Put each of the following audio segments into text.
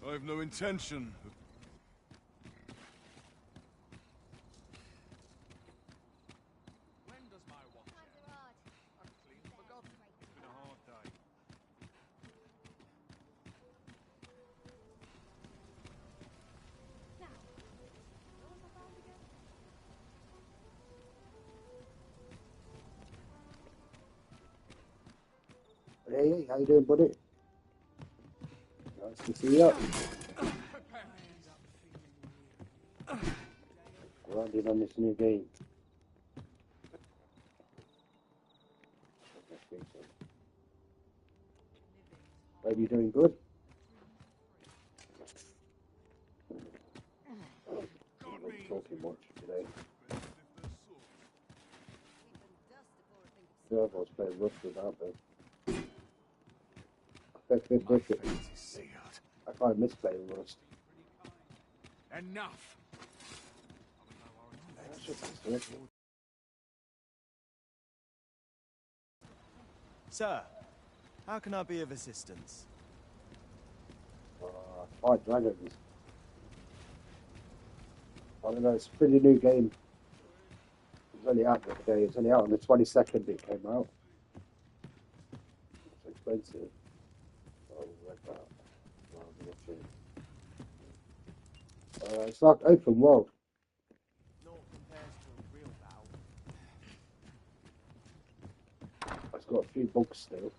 I've no intention of... When does my watch end? I've clean forgotten. It's been a hard day. Hey, how you doing, buddy? Nice to see you. Grinding on this new game. Are you doing good? I'm not talking much today. The other ones playing Rust, aren't they? I can't miss playing Rust. Enough! Sir, how can I be of assistance? Fight dragons. I don't know, it's a pretty new game. It's only out the other day. It's only out on the 22nd it came out. It's expensive. Oh, read that. It's like open world. Naught compares to a real battle. It's got a few bugs still.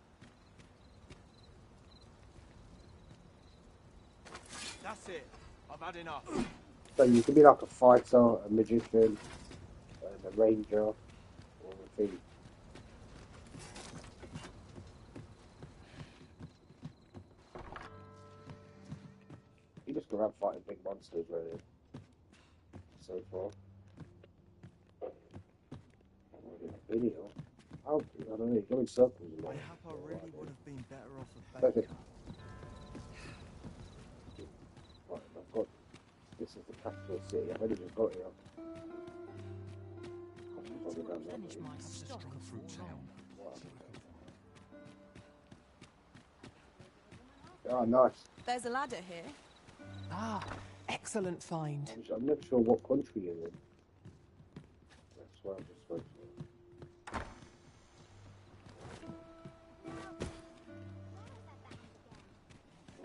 That's it. I've had enough. So you can be like a fighter, a magician, a ranger, or a thief. You just go around fighting big monsters, really. So far. Video. How? I don't know. You go in circles a lot. Mayhap I really would have been better off a Perfect. baker. Right, I've got. This is the capital city. I've only just got here. Replenish my stock of fruit town. Ah, nice. There's a ladder here. Ah, excellent find. I'm not sure what country you're in. That's why I just spoke to you.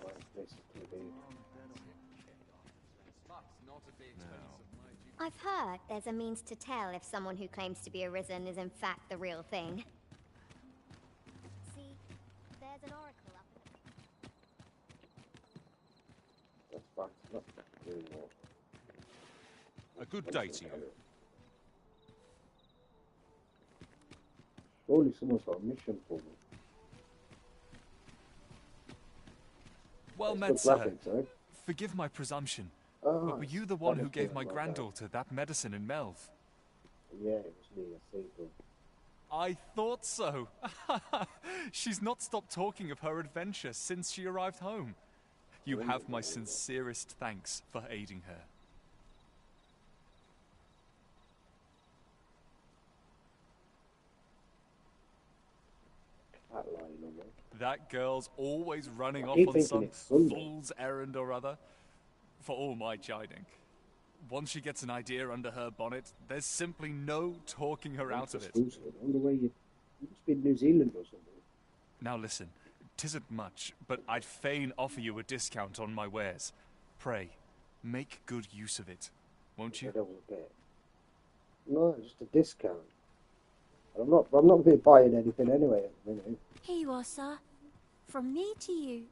Right, basically I've heard there's a means to tell if someone who claims to be arisen is in fact the real thing. See, there's an oracle up in the... that's fine. Not doing well. A good day to you. Surely someone's got a mission for me. Well It's met, good sir. graphics, eh? Forgive my presumption, Oh, but were you the one who that gave was my like granddaughter that medicine in Melv? Yeah, it was me. I saved them. I thought so. She's not stopped talking of her adventure since she arrived home. You have my sincerest thanks for aiding her. That line, you know. That girl's always running I off keep on thinking some it's Sunday. fool's errand or other. For all my chiding. Once she gets an idea under her bonnet, there's simply no talking her out of it. I wonder where you must be in New Zealand or something. Now listen, 'tisn't much, but I'd fain offer you a discount on my wares. Pray, make good use of it, won't you? I don't want to get. No, just a discount. I'm not going to be buying anything anyway at the minute. Here you are, sir. From me to you.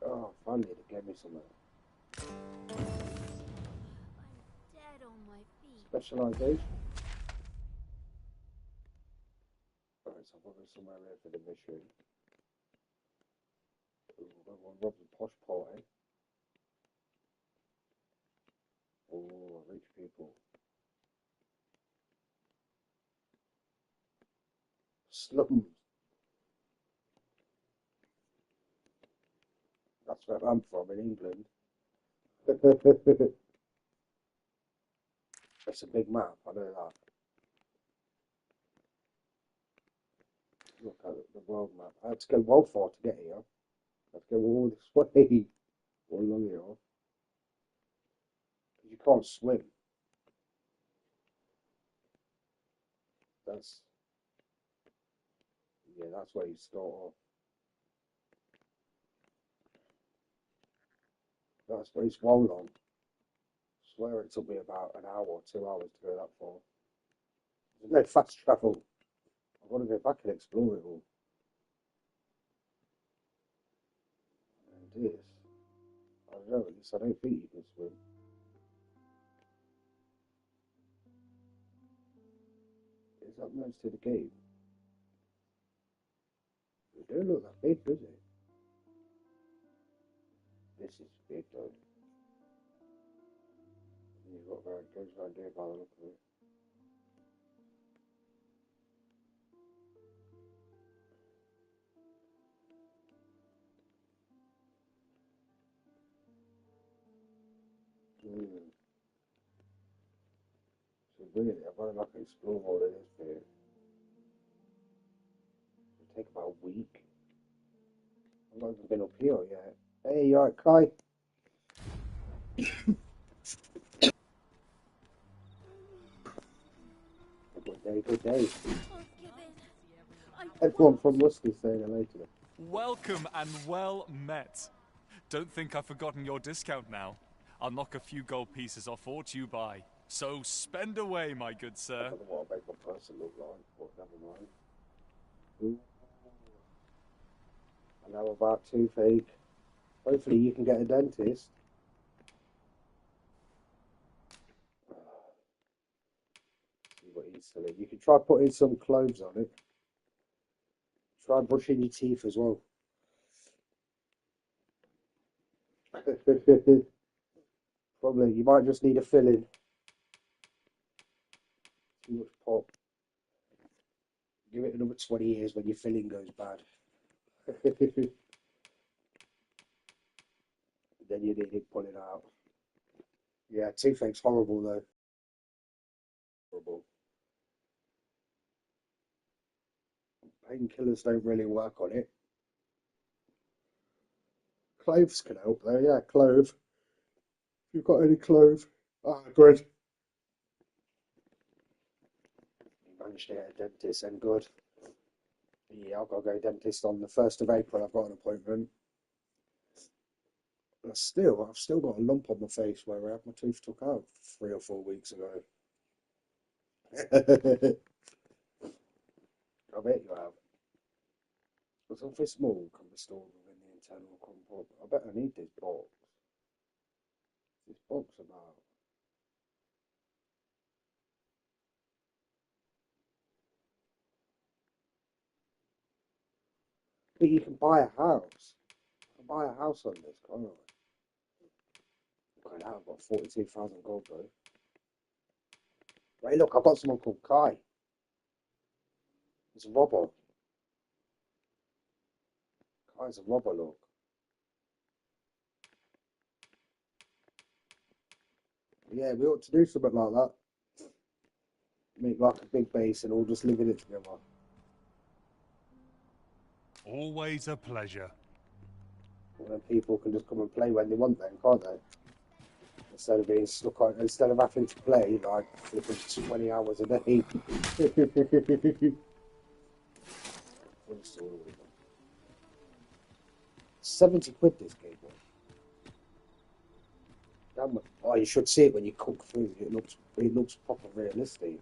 Oh, finally they gave me something. I'm dead on my feet. Specialisation. Alright, so I'll go somewhere here for the mission. Ooh, everyone robs a posh party. Oh, rich people. Slums. That's where I'm from, in England. That's a big map, I know that. Look at the world map. I had to go well far to get here. I had to go all this way. One long here. You can't swim. That's that's where you start off. That's but it's well long. I swear it took me about an hour or 2 hours to go that far. There's no fast travel. I want to go back and explore it all. And this, I don't know. At least I don't think you can swim. Is that most of the game? It don't look that big, does it? This is big though. You've got very goes around here by the look of it. So really, I want to like explore all of this bit. It'll take about a week. I've not even been up here yet. Hey, you alright, Kai? Good day, good day. Everyone from Rusty saying hello to me. Welcome and well met. Don't think I've forgotten your discount now. I'll knock a few gold pieces off aught you buy. So spend away, my good I sir. don't know what I make my person look like, but never mind. Ooh. I know about toothache. Hopefully you can get a dentist. See what he's selling. You can try putting some cloves on it. Try brushing your teeth as well. Probably, you might just need a filling. Too much pop. Give it another 20 years when your filling goes bad. Then you need it pulling out. Yeah, toothache's horrible though. Horrible. Painkillers don't really work on it. Cloves can help though, yeah, clove. If you've got any clove. Ah, good. You managed to get a dentist and good. Yeah, I've got to go dentist on the 1st of April. I've got an appointment. But I've still got a lump on my face where I had my tooth took out 3 or 4 weeks ago. I bet you have. But something small can be stored within the internal compartment. I bet I need this box. This box about. But you can buy a house. I can buy a house on this, can't I? Okay, now I've got 42,000 gold though. Wait, look, I've got someone called Kai. He's a robber. Kai's a robber, look. Yeah, we ought to do something like that. Make like a big base and all just live in it together. Always a pleasure. And then people can just come and play when they want then, can't they? Instead of being stuck on, instead of having to play like flipping 20 hours a day. 70 quid this game was. Damn, oh, you should see it when you cook food. It looks proper realistic.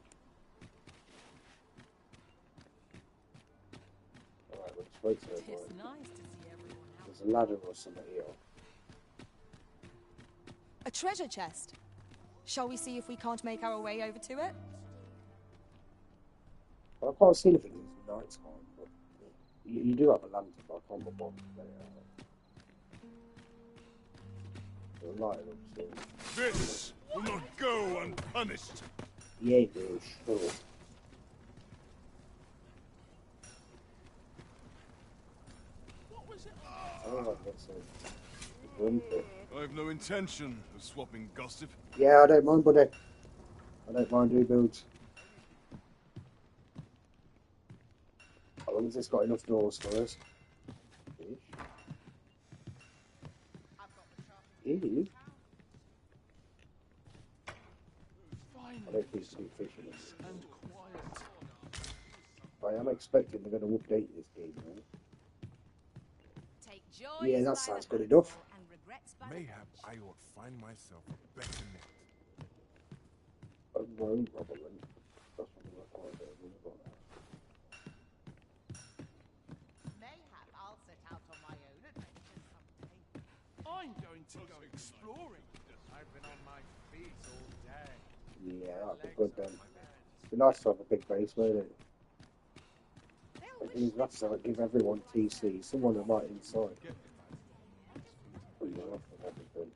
Alright, let's wait till It's nice to see everyone else. there's a ladder or something here. A treasure chest. Shall we see if we can't make our way over to it? Well, I can't see anything because it's night time, but you do have a lantern, but I can't put one there. The light looks This will not go unpunished. yeah, it is, sure. Oh, that's a bumper. I've no intention of swapping gossip. Yeah, I don't mind, buddy. I don't mind who builds. How long has this got enough doors for us? Steve. I Finally, don't think Steve Fisher is. and quiet. I am expecting they're going to update this game, right? Take joys Yeah, that by sounds the good enough. and regrets by the Mayhap bunch. I ought find myself a better net. Unknown probably. That's what we're calling it. Mayhap I'll set out on my own adventures someday. I'm going to go exploring. I've been on my feet all day. Yeah, that'd be good then. It'd be nice to have a big base, wouldn't it? I think we'd have to like, give everyone TC, someone that might inside. Put you off with everything.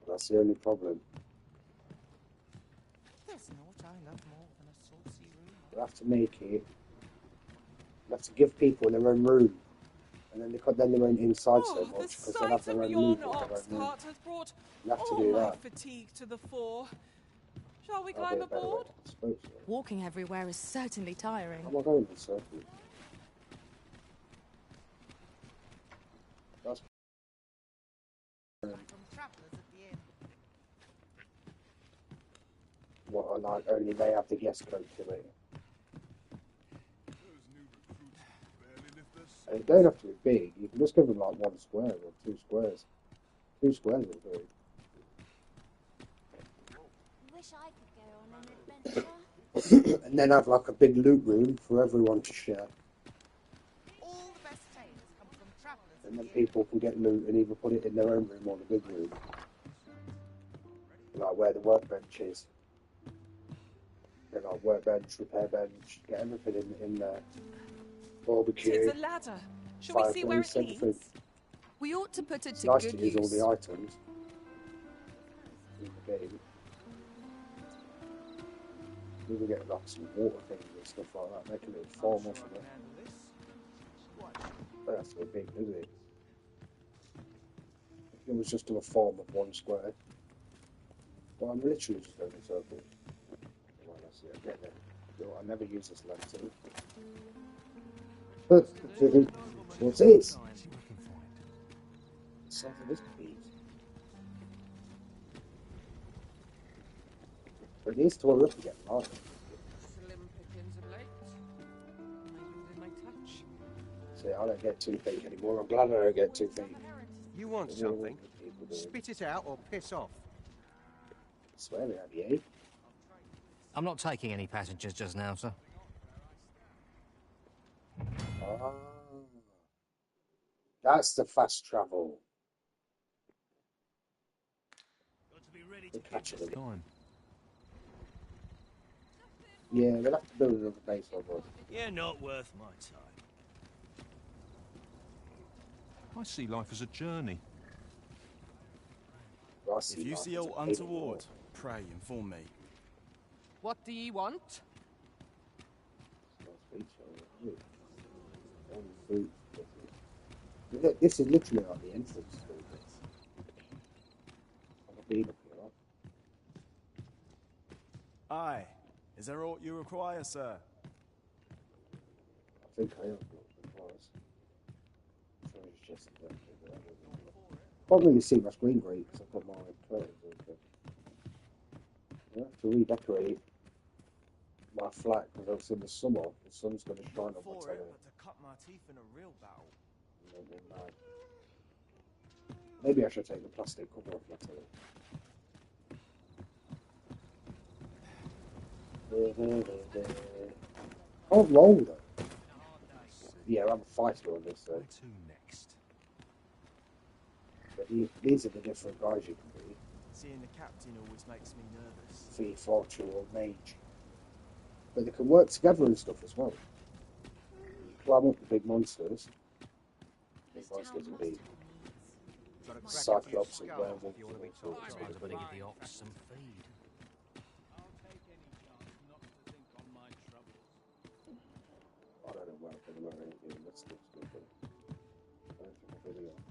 That's the only problem. There's naught I love more than a saucy room. We'll have to make it. We'll have to give people their own room. And then they cut down their own inside so Oh, the much because they'll have sight their of own yon loot in their ox own room. cart has brought We'll have to all do my that. fatigue to the fore. Shall we That'll be climb a better way aboard? to dispose of it. Walking everywhere is certainly tiring. How am I going in circles? That's From travellers at the inn. what I like. Only they have the guest code to it. Those new recruits barely lift their And it don't have to be big. You can just give them like 1 square or 2 squares. 2 squares will do. Wish I could go on an adventure. And then have like a big loot room for everyone to share. All the best tales come from travellers And at then the inn. people can get loot and either put it in their own room or the big room. Like where the workbench is. Get like workbench, repair bench, get everything in there. Barbecue, It's a ladder. Shall we see where it fireplace, everything. leads? We ought to put it It's to nice good to use all use. the items in the game. You can get like some water things and stuff like that. Make a little farm or something. But that's so big, is it? If it was just a farm of 1 square. Well, I'm literally just going in circles. Well, that's it. Get there. I never use this lantern. What's this? Something this piece. But it is tore up again, right? Slim pickings of late. Maybe within my touch. See, I don't get toothache anymore. I'm glad I don't get toothache. You want something? Spit it out or piss off. I swear we have you. I'm not taking any passengers just now, sir. Ah, that's the fast travel. We'll catch it again. Time. Yeah, we'll have to build another base on us. You're not worth my time. I see life as a journey. I If see you life see as aught a untoward, pray inform me. What do ye want? This is literally like the entrance to this. I've been up here. Aye. Is there aught you require, sir? I think I have got supplies. So it's just can't really see my screen great because I've got my curtains open. I have to redecorate my flat because it's in the summer. The sun's going to shine on my For telly. it, but to cut my teeth in a real battle. Maybe I should take the plastic cover off my telly. Oh, roll though. Yeah, I'm a fighter on this, so. Where to next? But these are the different guys you can be. Seeing the captain always makes me nervous. Thief, archer, or mage. But they can work together and stuff as well. Climb up the big monsters. Big monsters will be Cyclops and werewolves and all sorts. I'm going to give the ox some feed. I don't know where I'm going to anything. That's stupid. I don't think I really are.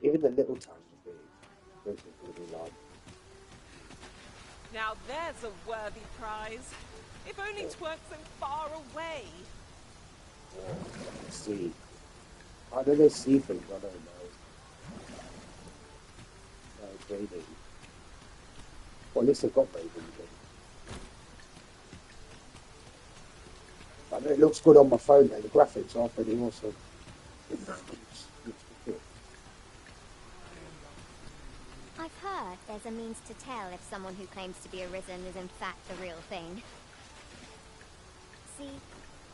Even the little towns will be. Those are going to be like. Now there's a worthy prize. If only 'tweren't so far away. See. I don't know, see things, I don't know. Grading. Well, at least I've got grading again. I know it looks good on my phone, though. The graphics are pretty awesome. I've heard there's a means to tell if someone who claims to be arisen is in fact the real thing. See,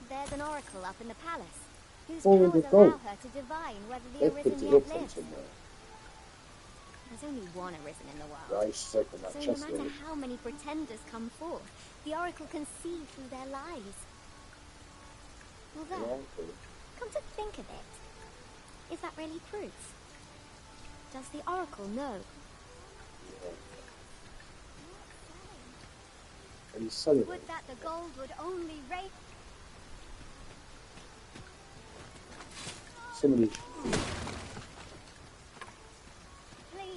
there's an oracle up in the palace, whose powers allow her to divine whether the arisen yet lives. There's only one arisen in the world, so no matter how many pretenders come forth, the oracle can see through their lies. Although, come to think of it, is that really proof? Does the oracle know? Would that the gold would only rate. Somebody.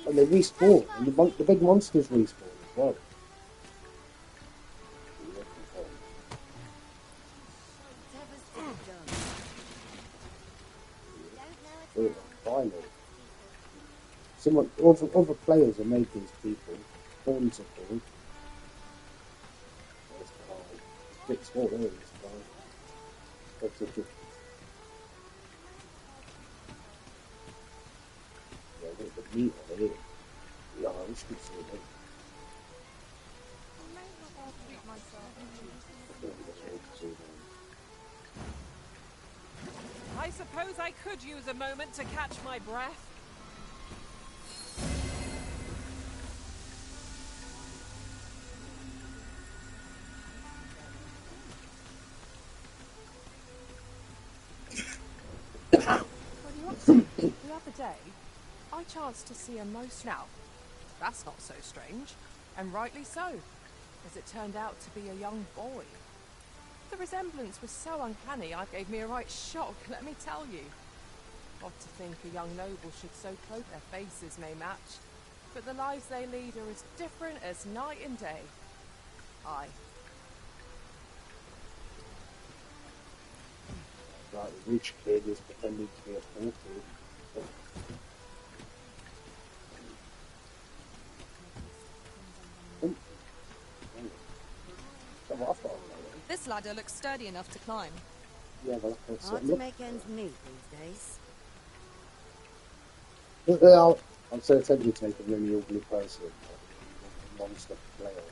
And they respawn, and the big monsters respawn as well. Finally. Other players have made these people. Horns are called. Bit small, isn't it? Yeah, look at the meat on it. Yeah, I wish we could see it. I suppose I could use a moment to catch my breath. The other day, I chanced to see a most now. That's not so strange, and rightly so, as it turned out to be a young boy. The resemblance was so uncanny, it gave me a right shock, let me tell you. Odd to think a young noble should so cloak their faces may match, but the lives they lead are as different as night and day. Aye. Like the rich kid is pretending to be a 40. This ladder looks sturdy enough to climb. Yeah, well, that's Hard to make ends meet these days. I'm so tempted to make a really ugly person. A monster player.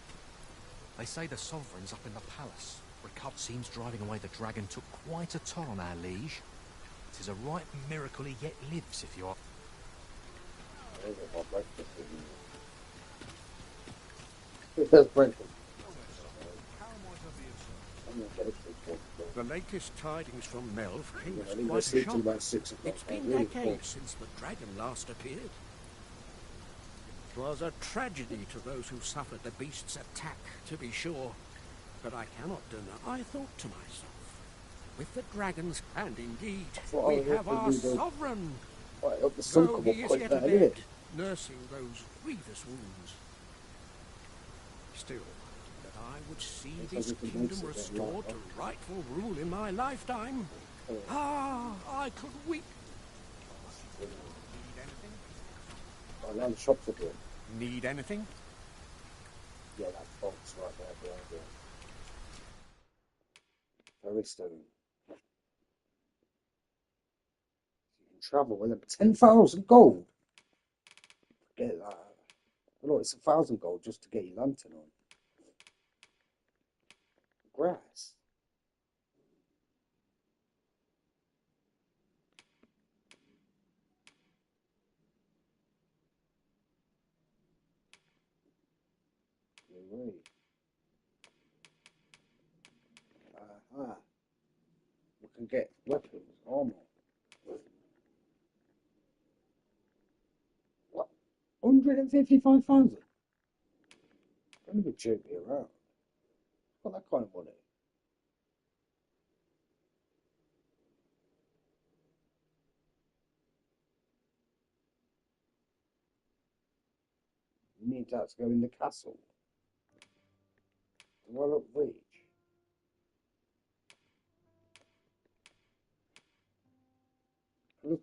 They say the sovereign's up in the palace. Seems driving away the dragon took quite a toll on our liege. 'Tis a right miracle he yet lives, if you are. There's breakfast. The latest tidings from Melv came as quite quite a shock. about 6 o'clock. It's been decades since the dragon last appeared. It was a tragedy to those who suffered the beast's attack, to be sure. But I cannot deny, I thought to myself, with the dragon's hand indeed, we have our sovereign. Though he is yet abed, nursing those grievous wounds. Still, that I would see this kingdom restored to rightful rule in my lifetime. I could weep. Need anything? The shops are good. Need anything? Yeah, that box right there behind you. Very stone. You can travel with them. 10,000 gold. Forget that. Look, it's 1,000 gold just to get your lantern on. Grass. No way. We can get weapons, armor. What? 155,000? Don't even joke me around. Got that kind of money. You need that to go in the castle. Well up reach. Look,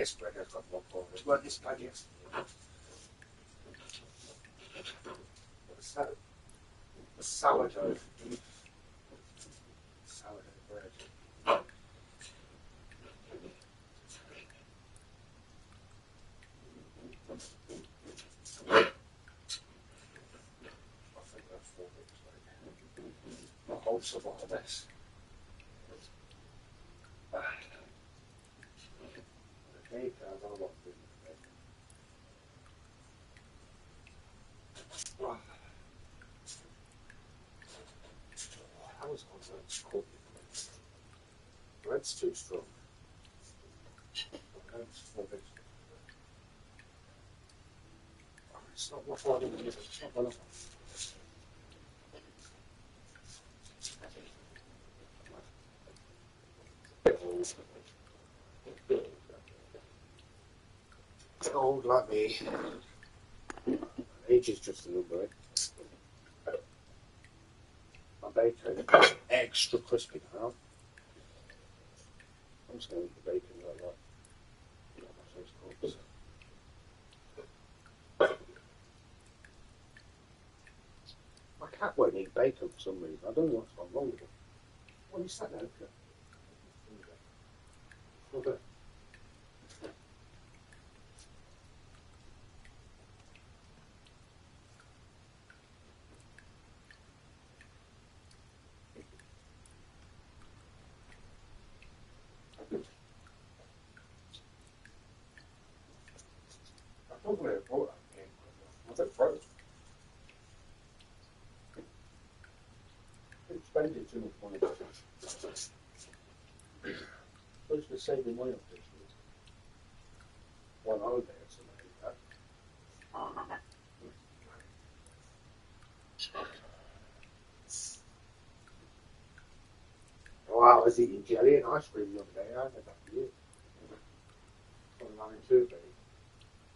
this bread has got more for it. Well, this bad yesterday. The sourdough. Sourdough bread. Wholesome all this. Okay, I don't know what to do with it. How is all that cooked? Bread's too strong. It's not what I want to do. It's not enough. Old like me. Age is just a number. My bacon extra crispy now. I'm just going to eat the bacon like that. My cat won't eat bacon for some reason. I don't know what's wrong with it. What are you sat there? Okay. I don't really have brought that game. I don't throw it. Don't spend it too much money. Supposed to be saving money on this. One holiday or something like that. Wow, I was eating jelly and ice cream the other day. I had that for years. Online too, baby.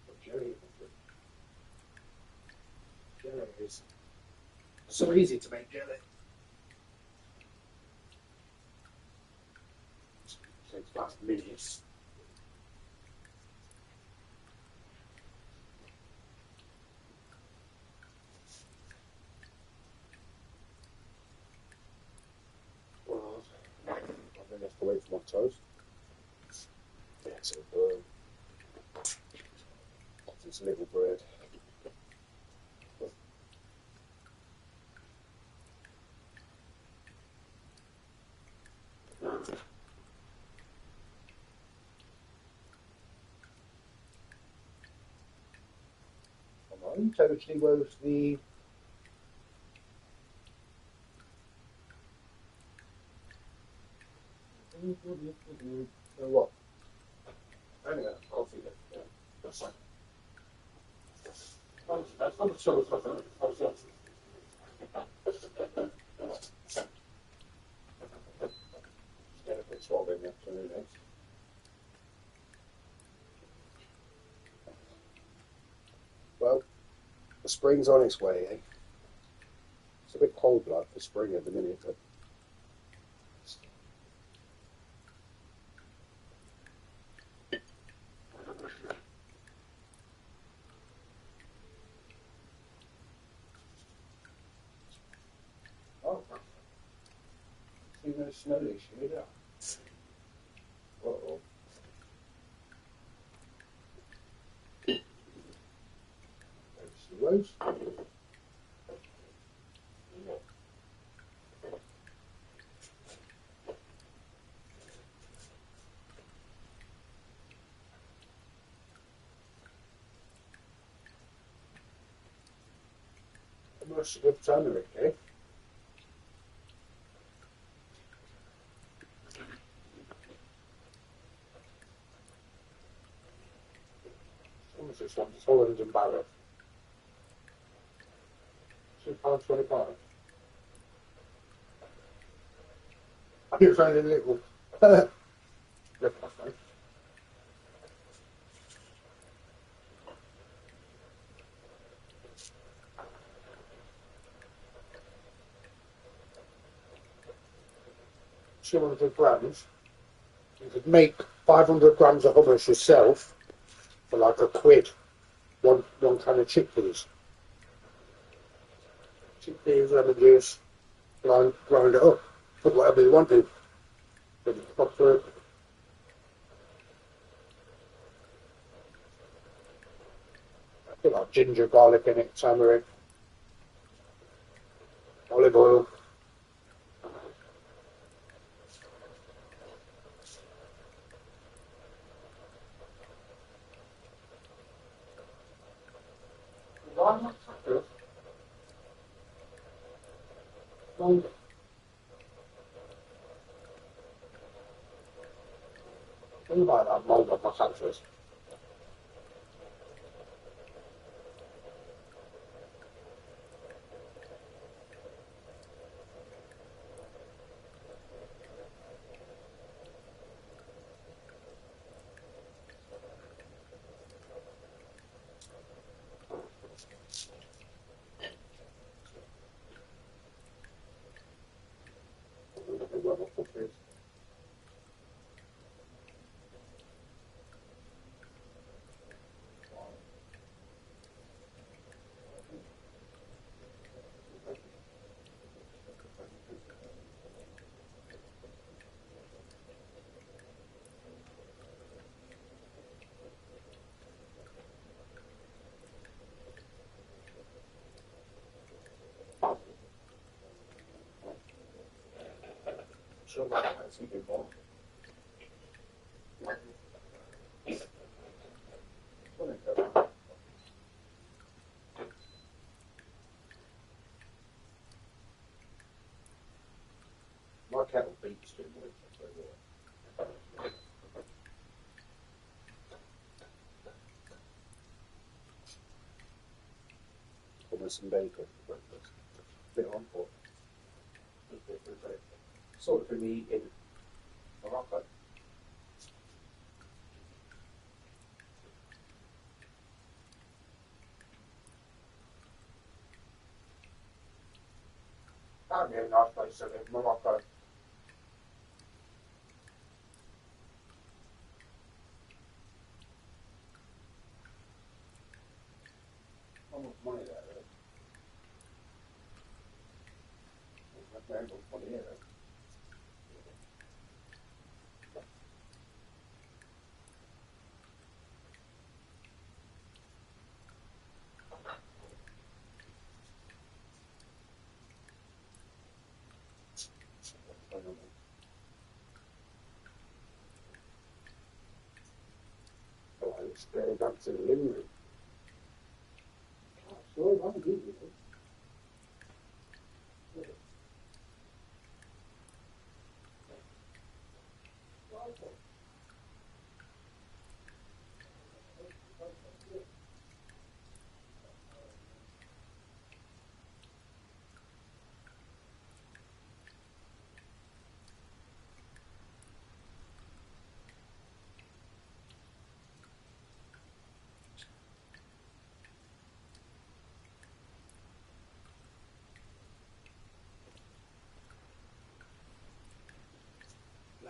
But jelly is good. Jelly is so easy to make jelly. Takes about minutes. Well, I think I have to wait for my toast. Yeah, so it's a little bread. Totally was the what? Anyway, I'll feed it. Yeah, that's fine. That's not so get a bit swollen in the afternoon, eh? Well, the spring's on its way, eh? It's a bit cold like for spring at the minute, but oh, see no snow this year, yeah. Uh-oh. There's the rose. That's a good turmeric, eh? How much is this one? Holland and Barrett. £2.25. I think it's only a little. $200 grams. You could make 500 grams of hummus yourself for like £1. One can of chickpeas. Chickpeas, lemon juice, grind it up. Put whatever you want in. Put like ginger, garlic in it, tamarind, olive oil. Think about that mold on my sandwiches. So that's a good one. My kettle beats too much. Hummus and bacon for breakfast. Bit on for sort of been eating Morocco. That'd be a nice place to live, Morocco. How much money there is? There's very much money here. Let's go back to the living room. So I'm good with it.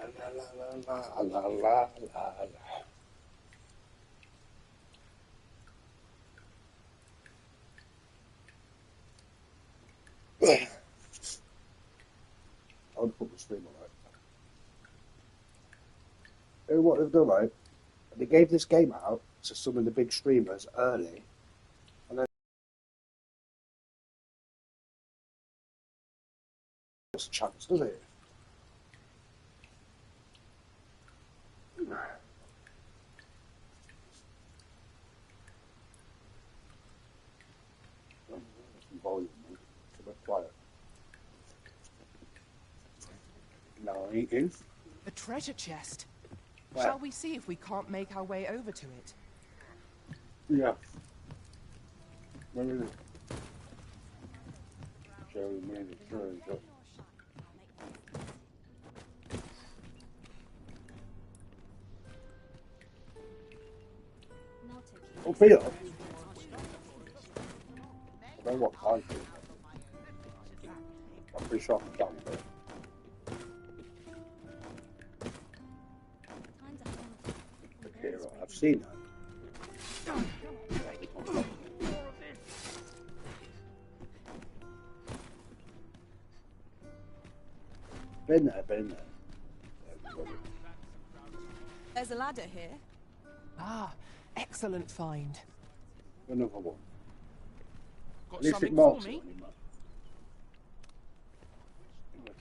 La la la la la la la. I would put the stream on it. What they've done, right? They gave this game out to some of the big streamers early, and then it's a chance, does it? Volume, it's a bit quiet. No, eating. A treasure chest. Where? Shall we see if we can't make our way over to it? Yeah. Where is it? Jerry made it sure it's up. Oh, Peter. I don't know what time it is. I'm pretty sure I'm done with it. seen that. Been there, been there. There's a ladder here. Ah, excellent find. Another one. Got At least something it marks for it me? on your map.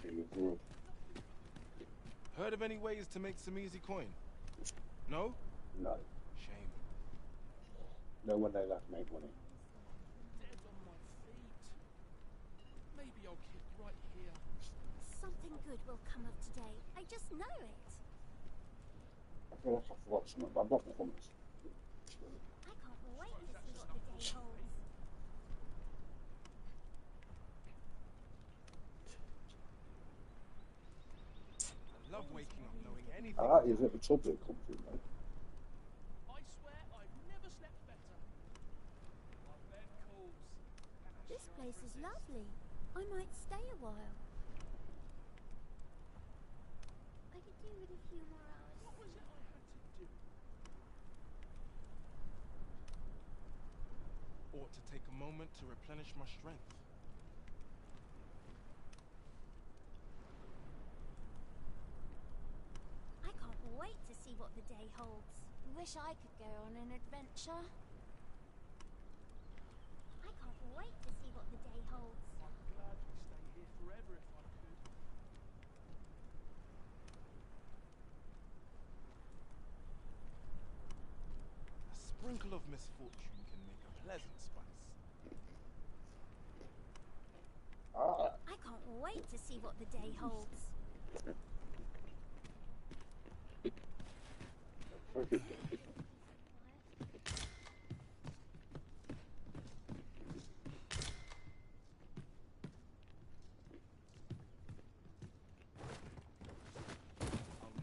Okay, we're good. Heard of any ways to make some easy coin? No? No. Shame. No one they left make money. Dead on my feet. Maybe I'll keep right here. Something good will come of today. I just know it. I feel like I forgot something, but I've got my hummus. I can't wait to see what the day holds. I love waking up knowing anything. I like these little tubs that come through, though. I swear I've never slept better. My bed calls. This place is lovely. I might stay a while. I could do with a few more hours. What was it I had to do? Or to take a moment to replenish my strength. I can't wait to see what the day holds. Wish I could go on an adventure. I can't wait to see what the day holds. I'd gladly stay here forever if I could. A sprinkle of misfortune can make a pleasant spice. I can't wait to see what the day holds. I'll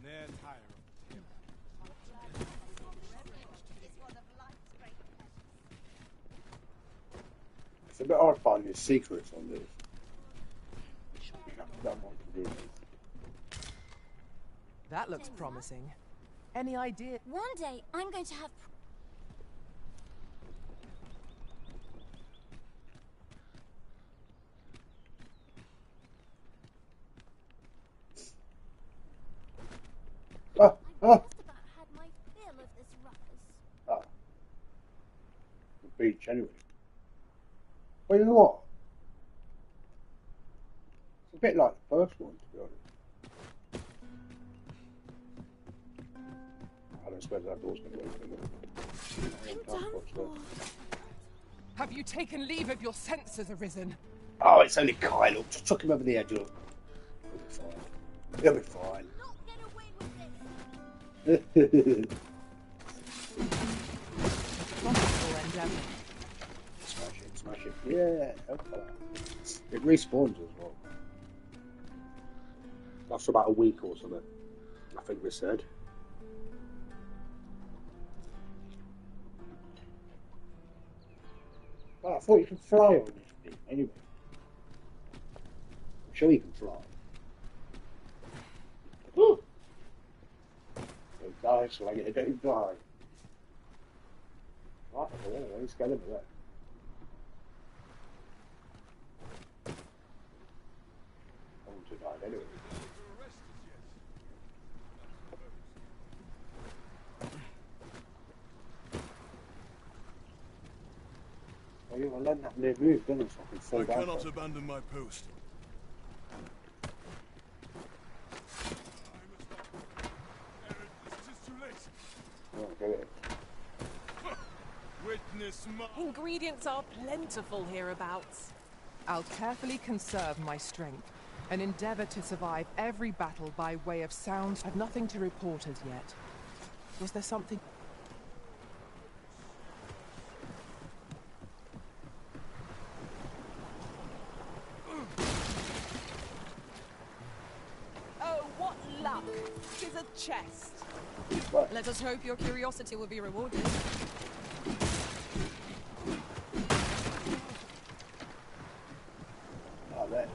ne'er tire of him. It's a bit hard finding secrets on this. That one to do. That looks promising. Any idea? One day I'm going to have. Ah, I've just about had my fill of this ruckus. ah. The beach, anyway. Well, you know what? It's a bit like the first one, to be honest. I don't suppose that door's going to open. Have you taken leave of your senses, Arisen? Oh, it's only Kyle. Look, just chuck him over the edge. Look. He'll be fine. Not get away with this. Smash it. Yeah, okay. It respawns as well. That's about a week or something, I think we said. Oh, I thought you could fly on this thing. Anyway, I'm sure you can fly. Don't die, slag it, don't die. Right, well, anyway, let's get into that. I want to die anyway. Oh, you will let that near move, don't it? So I can fall I back. cannot abandon my post. It is too late. Oh, get it. Witness my... Ingredients are plentiful hereabouts. I'll carefully conserve my strength and endeavor to survive every battle by way of sound. I've nothing to report as yet. Was there something? Oh, what luck! 'Tis a chest. Let us hope your curiosity will be rewarded. Oh, there.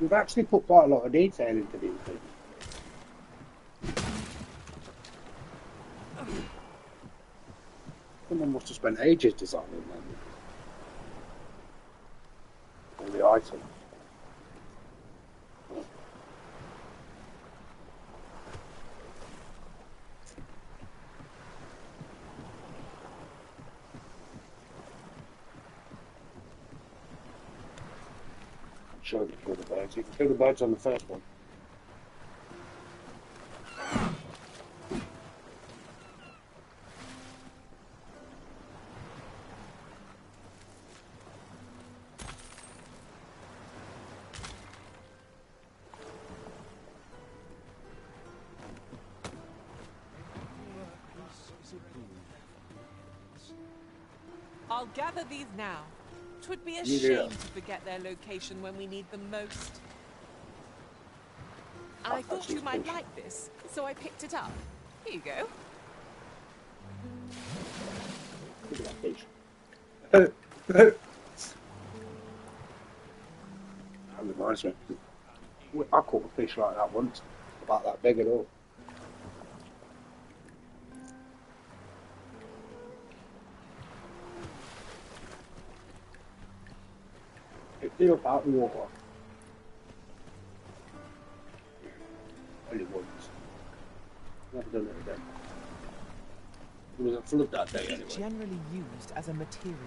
We've actually put quite a lot of detail into these things. Someone must have spent ages designing them. All the items. Sure, you can kill the birds. You can kill the birds on the first one. I'll gather these now. 'Twould be a Yeah. shame to forget their location when we need them most. I thought you might like this, so I picked it up. Here you go. Look at that fish. That reminds me. I caught a fish like that once. About that big at all. It feels out of water. Only once. Never done it again. There was a flood that day anyway. It's generally used as a material.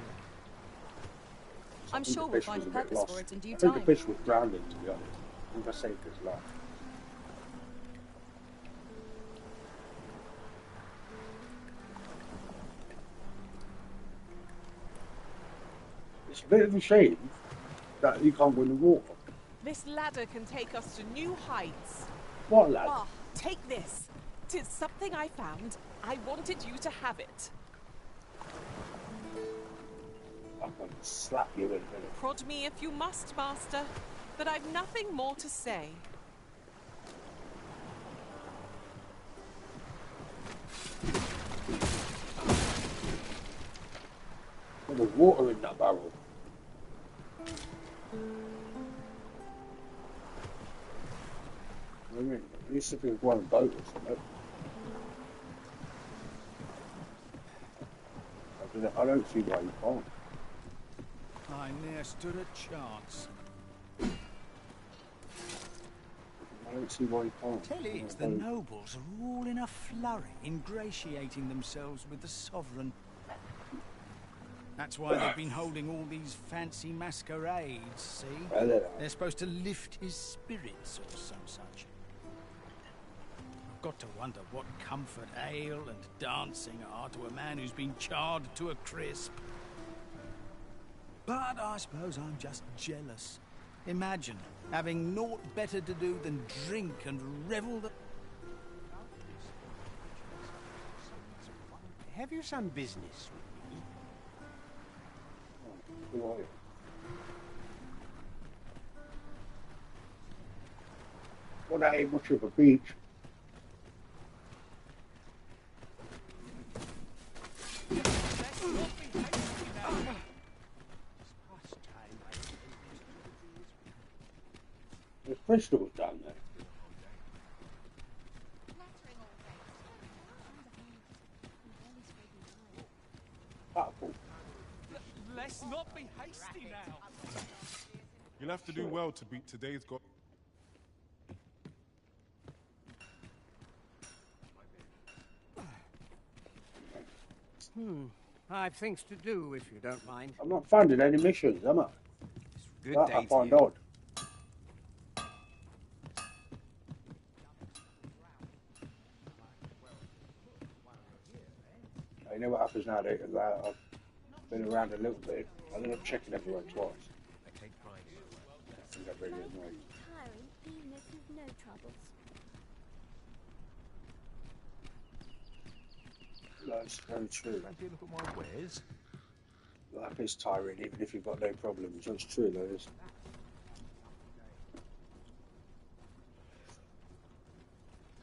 I'm sure we'll find a purpose for it in due I think time. the fish was drowning, to be honest. I think I saved his life. It's a bit of a shame that you can't go in the water. This ladder can take us to new heights. What lad? Ah, take this. 'Tis something I found. I wanted you to have it. I can slap you in a minute. Prod me if you must, Master, but I've nothing more to say. There was water in that barrel. I mean, at least if we could go on a boat or something. I don't see why you can't. I ne'er stood a chance. I don't see why you can't. Tell it, the nobles are all in a flurry, ingratiating themselves with the sovereign. That's why they've been holding all these fancy masquerades, see? They're supposed to lift his spirits or some such. I've got to wonder what comfort ale and dancing are to a man who's been charred to a crisp. But I suppose I'm just jealous. Imagine having naught better to do than drink and revel. Have you some business with me? Who are you? Well, that ain't much of a beach. There's crystals down there. Apple. Let's not be hasty now. You'll have to do well to beat today's god. I've things to do, if you don't mind. I'm not finding any missions, am I? Good That day I to find you. odd. You know what happens nowadays? I've been around a little bit. I end up checking everyone twice. I think that really annoying. Tiring, even if you've no troubles. That's very true. Don't you look at my wares? Life is tiring, even if you've got no problems. That's true, that is.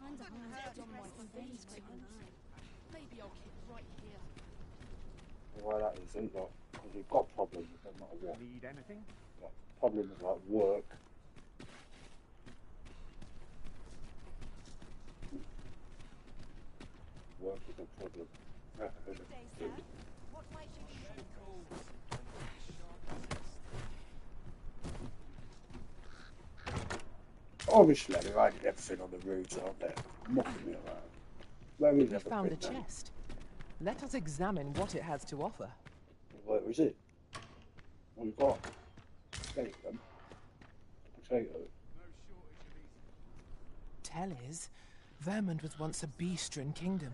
Kinda hard on my face, maybe I'll keep right here. Why that is, isn't it? Because you've got problems, no matter what. Need anything? Like, problems like work, Obviously, they're hiding everything on the roofs, aren't they? Mocking me around. Where is We found a everything then? chest. Let us examine what it has to offer. Where is it? What you got? Skeleton. Potato. Tell is, Vermund was once a beast-ridden kingdom.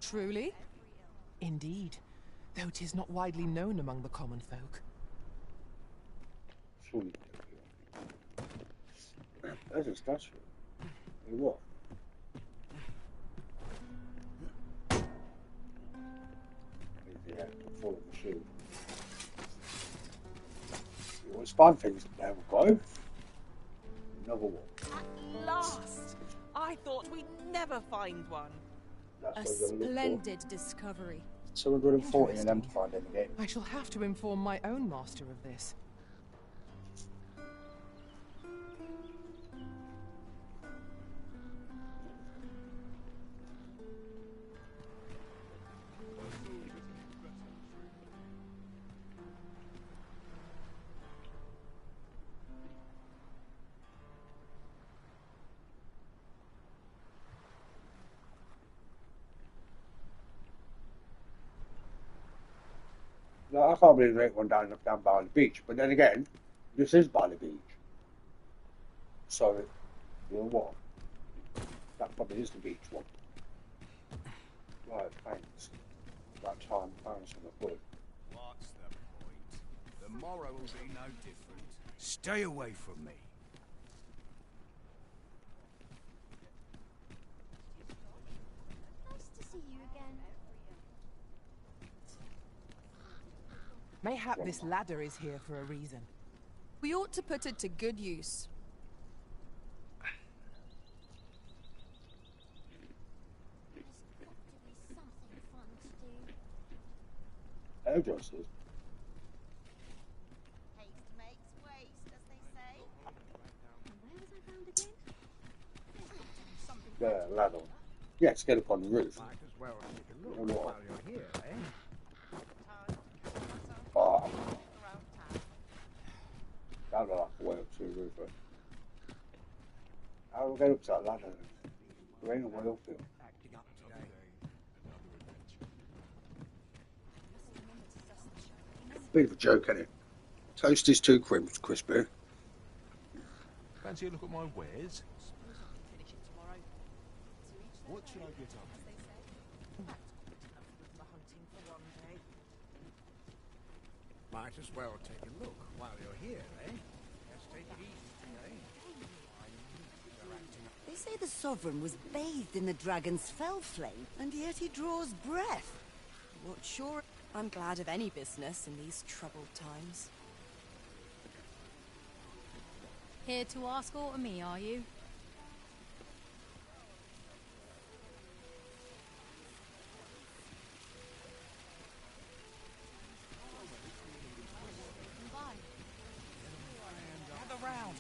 Truly? Indeed, though 'tis not widely known among the common folk. Surely. There's a statue. Hey, what? Yeah, fall of the shoe. You always find things that never go. Another one. At last! I thought we'd never find one. That's A what you're looking for. splendid discovery. 240 of them to find in the game. I shall have to inform my own master of this. No, I can't believe there ain't one down by the beach. But then again, this is by the beach. So, you know what? That probably is the beach one. Right, thanks. That time, thanks on the hood. What's the point? The morrow will be no different. Stay away from me. Nice to see you again. Mayhap this ladder is here for a reason. We ought to put it to good use. Hairdressers. Haste makes waste, as they say. Where was I found again? Yeah, ladder. Yeah, let's get up on the roof. Might as well take a look You know what? while you're here, eh? Oh. That look like a way up to the roof. How do we get up to that ladder? There ain't a way up here. Acting up today. Bit of a joke, isn't it? Toast is too crispy. Fancy a look at my wares? What should I get up to? Might as well take a look while you're here, eh? Let's take it easy today. They say the Sovereign was bathed in the dragon's fell flame, and yet he draws breath. What sure? I'm glad of any business in these troubled times. Here to ask aught of me, are you?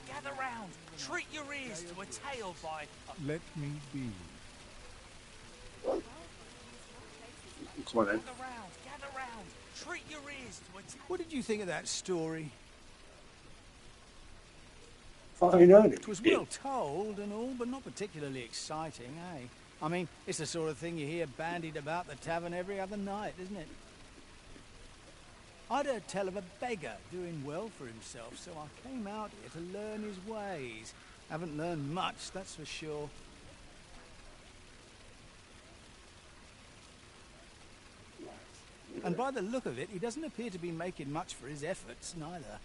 Gather round! Treat your ears to a tale by... Let me be. Come on then. Gather round! Treat your ears to a tale... What did you think of that story? Fine, heard it. It was well told and all, but not particularly exciting, eh? I mean, it's the sort of thing you hear bandied about the tavern every other night, isn't it? I'd heard tell of a beggar doing well for himself, so I came out here to learn his ways. Haven't learned much, that's for sure. And by the look of it, he doesn't appear to be making much for his efforts, neither.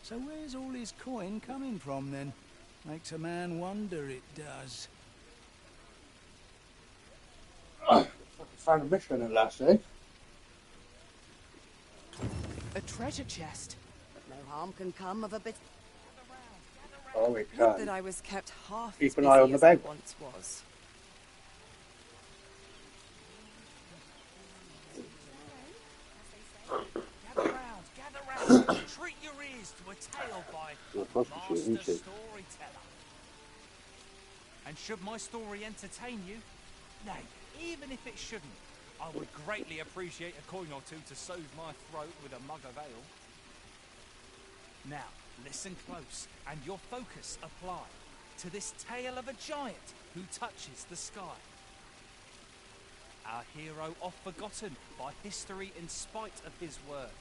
So where's all his coin coming from, then? Makes a man wonder, it does. Found a mission at last, eh? A treasure chest. No harm can come of a bit. Oh, it Not can. that I was kept half Keep as an busy eye on the as I bag. once was. Gather round! Treat your ears to a tale by You're a prostitute, master isn't she? storyteller. And should my story entertain you, nay, even if it shouldn't, I would greatly appreciate a coin or two to soothe my throat with a mug of ale. Now, listen close, and your focus apply. to this tale of a giant who touches the sky. Our hero, oft forgotten by history in spite of his worth,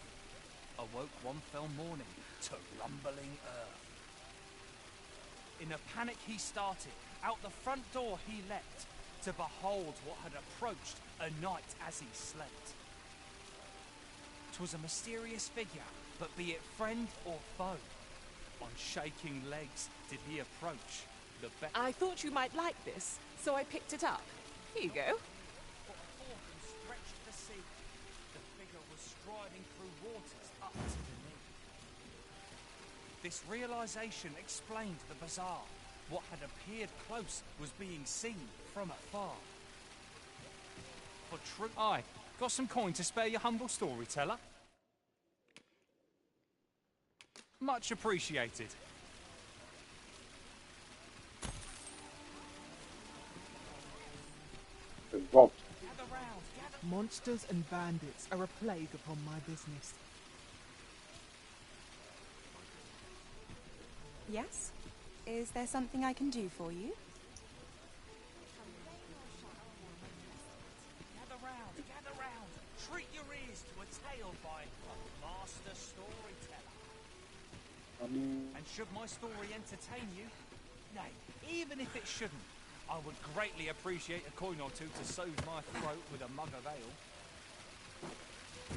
awoke one fell morning to rumbling earth. In a panic he started, out the front door he leapt, to behold what had approached a night as he slept. 'Twas a mysterious figure, but be it friend or foe, on shaking legs did he approach the I thought you might like this, so I picked it up. Here you go. Stretched the sea. The figure was striding through waters up to the knee. This realization explained the bizarre. What had appeared close was being seen from afar. For true. Aye, got some coin to spare your humble storyteller? Much appreciated. Been robbed. Monsters and bandits are a plague upon my business. Yes? Is there something I can do for you? Gather round. Treat your ears to a tale by a master storyteller. And should my story entertain you, nay, even if it shouldn't, I would greatly appreciate a coin or two to soothe my throat with a mug of ale.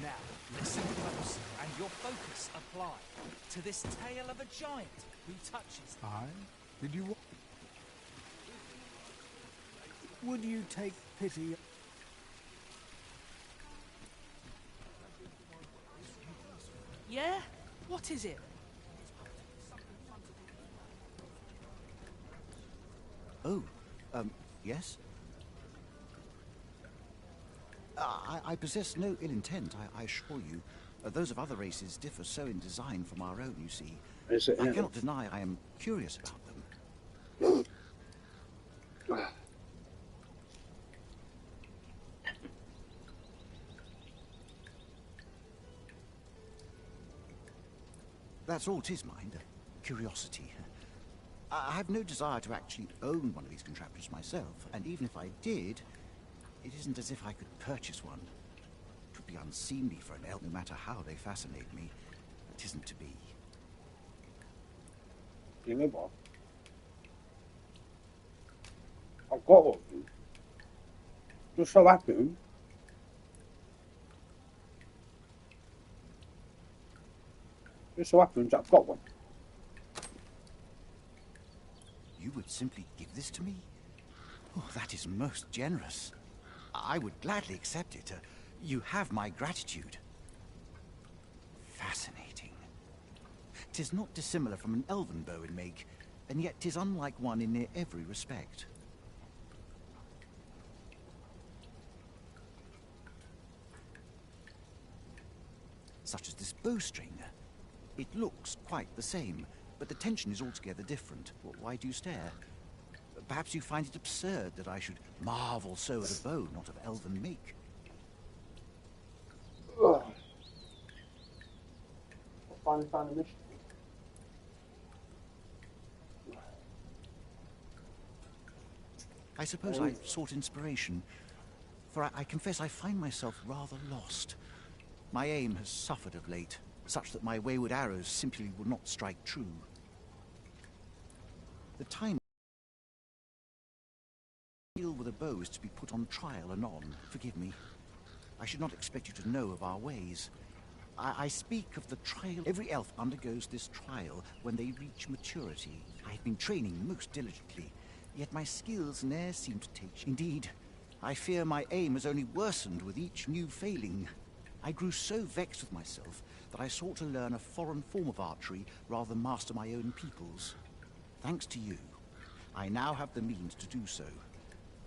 Now, listen close, and your focus apply to this tale of a giant who touches... Aye? Did you... Would you take pity... Yeah? What is it? Oh, yes? I possess no ill intent, I assure you. Those of other races differ so in design from our own, you see. I cannot deny I am curious about them. That's all 'tis, mind. Curiosity. I have no desire to actually own one of these contraptions myself, and even if I did, it isn't as if I could purchase one. It would be unseemly for an elf, no matter how they fascinate me. It isn't to be. You know what? I've got one. Just so happens. Just so happens I've got one. You would simply give this to me? Oh, that is most generous. I would gladly accept it. You have my gratitude. Fascinating. 'Tis not dissimilar from an elven bow in make, and yet 'tis unlike one in near every respect. Such as this bowstring. It looks quite the same, but the tension is altogether different. Why do you stare? Perhaps you find it absurd that I should marvel so at a bow not of elven make. I finally found a mission. I suppose I sought inspiration, for I confess I find myself rather lost. My aim has suffered of late, such that my wayward arrows simply will not strike true. The time skill with a bow is to be put on trial anon. Forgive me. I should not expect you to know of our ways. I speak of the trial. Every elf undergoes this trial when they reach maturity. I have been training most diligently, yet my skills ne'er seem to take. Indeed, I fear my aim has only worsened with each new failing. I grew so vexed with myself that I sought to learn a foreign form of archery rather than master my own people's. Thanks to you, I now have the means to do so,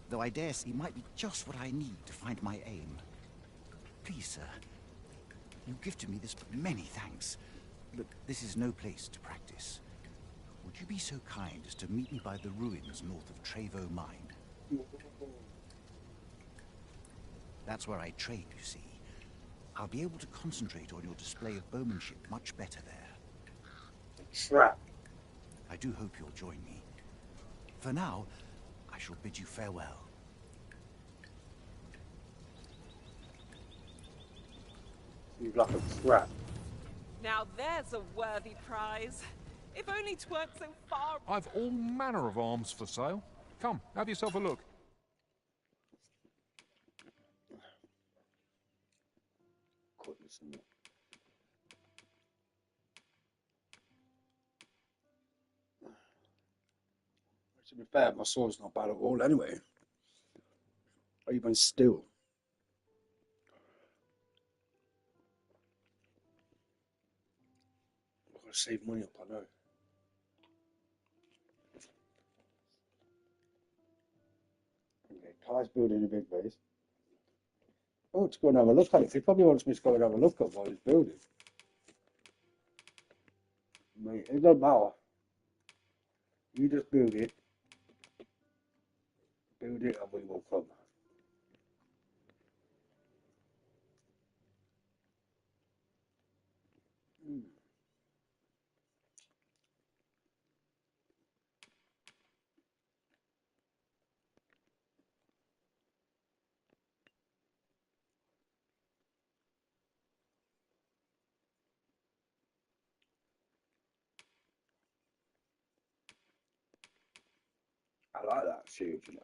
though I dare say it might be just what I need to find my aim. Please, sir, you gifted me this, many thanks, but this is no place to practice. Would you be so kind as to meet me by the ruins north of Trevo Mine? That's where I train, you see. I'll be able to concentrate on your display of bowmanship much better there. Trap. I do hope you'll join me. For now, I shall bid you farewell. You like a crap. Now there's a worthy prize. If only 't weren't so far. I've all manner of arms for sale. Come, have yourself a look. To be fair, my sword's not bad at all anyway. Even still. I've got to save money up, I know. Okay, Ty's building a big base. Oh, to go and have a look at it. He probably wants me to go and have a look at what he's building. Mate, it doesn't matter. You just build it. Build it and we will come. I like that shield, you know.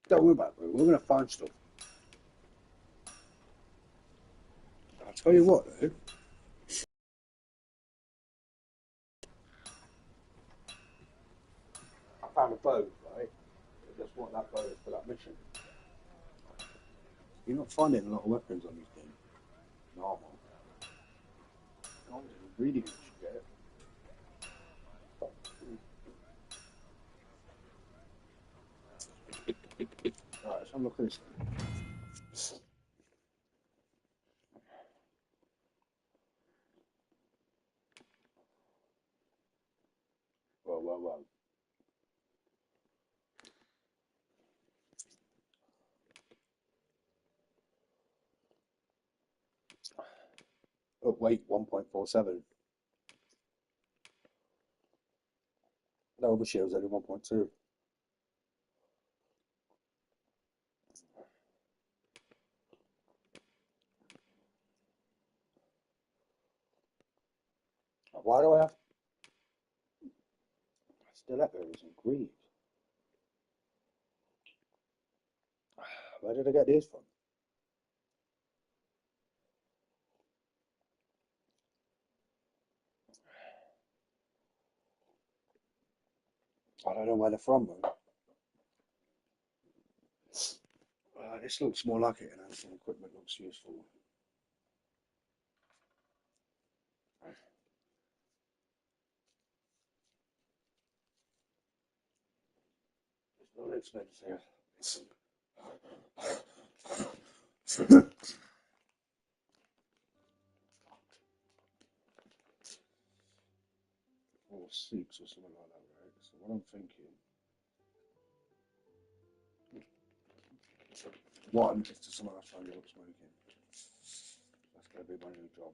Don't worry about it, bro. We're going to find stuff. I'll tell you what, though. I found a bow, right? I just want that bow for that mission. You're not finding a lot of weapons on this game. Normal. Really good to get. Right, so I'm looking at this. Whoa. Oh, wait, 1.47. The overshield's only 1.2. Why do I have stilettos and greaves? Where did I get these from? I don't know where they're from, though. This looks more like it, and some equipment looks useful. It's not expensive. 4.6 or something like that, right? So what I'm thinking, one is to someone else trying to give up smoking. That's going to be my new job.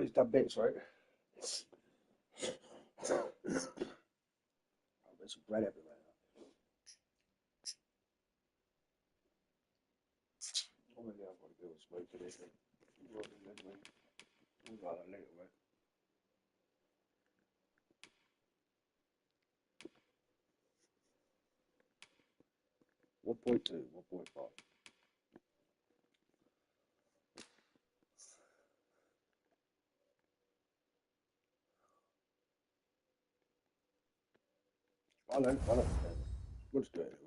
these done bits, right? Oh, there's some bread everywhere. Oh, maybe I've got to go and smoke it, isn't it? Anyway, we'll do that later, right? One point two, 1.5. I know. We'll just do it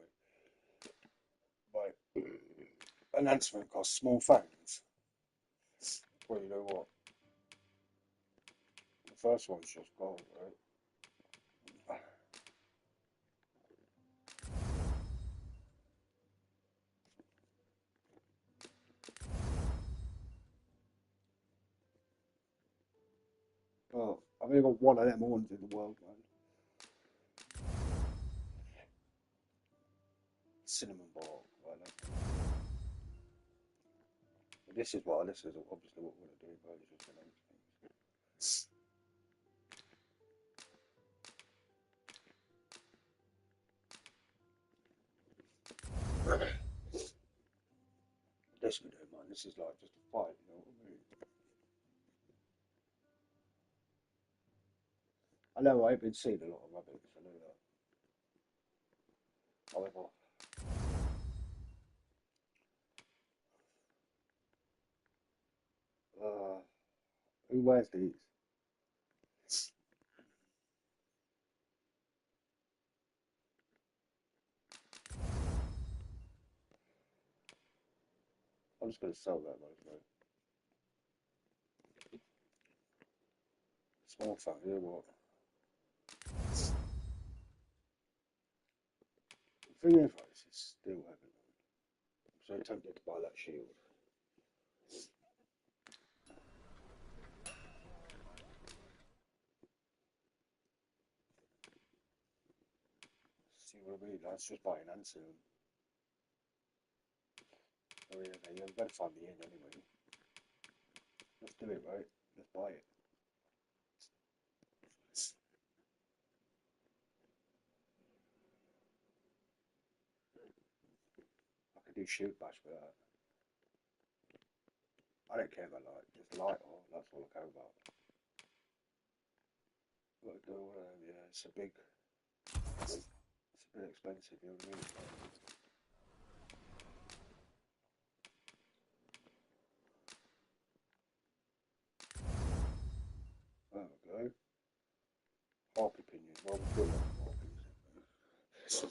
anyway. Right. Announcement costs small fans. Well, you know what? The first one's just gone, right? Well, I've only got one of them ones in the world, man. Cinnamon ball. Right, this is obviously what we're going to do, but it's just announce things. This we do, man. This is like just a fight, you know what I mean? I know I've been seeing a lot of rubbish, I know that. However, who wears these? I'm just going to sell that, right? Small fat, you know what? The thing is, right, this is still heavy. I'm so tempted to buy that shield. See what I mean? That's just buying answer. Oh yeah, okay, you better find the end anyway. Let's do it, right? Let's buy it. I could do shield bash for that. I don't care about light, just light or that's all I care about. But yeah, it's a bit expensive, you know what I mean? There we go. Harpy pinion. Well, we've got harpies in there.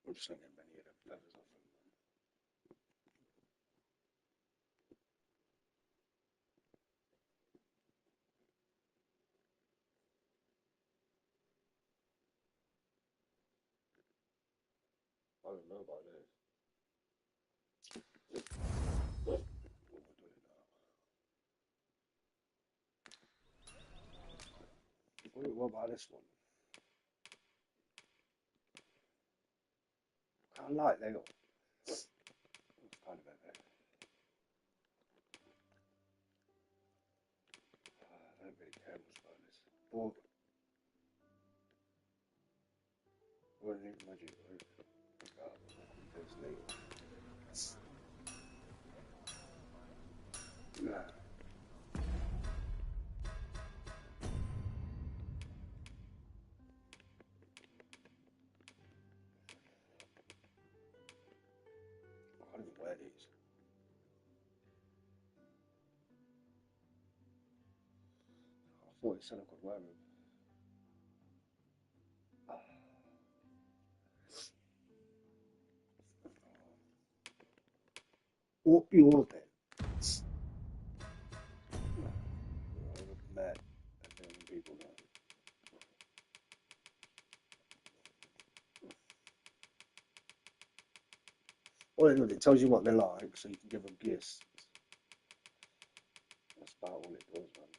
I'm just not getting many of the feathers off them. I don't know about this. What we're doing now. What about this one? I like they got. It's kind of heavy. I don't really care much about this. But what do you think magic right? There's later. Nah. I can't even wear these. I thought it said I could wear them. What yours then? I've met a million people now. Well, it tells you what they like, so you can give them gifts. That's about all it does, man.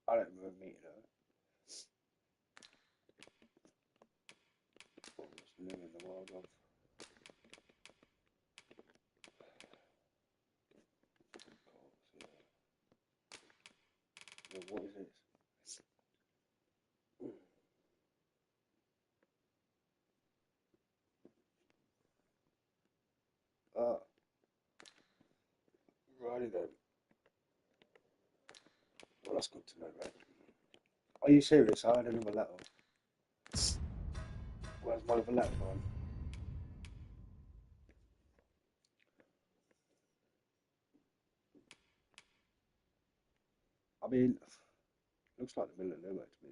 I don't remember meeting her. What's new in the world of Alrighty then. Well, that's good to know, mate. Are you serious? I had another letter. Where's my other letter gone? I mean, looks like the middle of nowhere to me.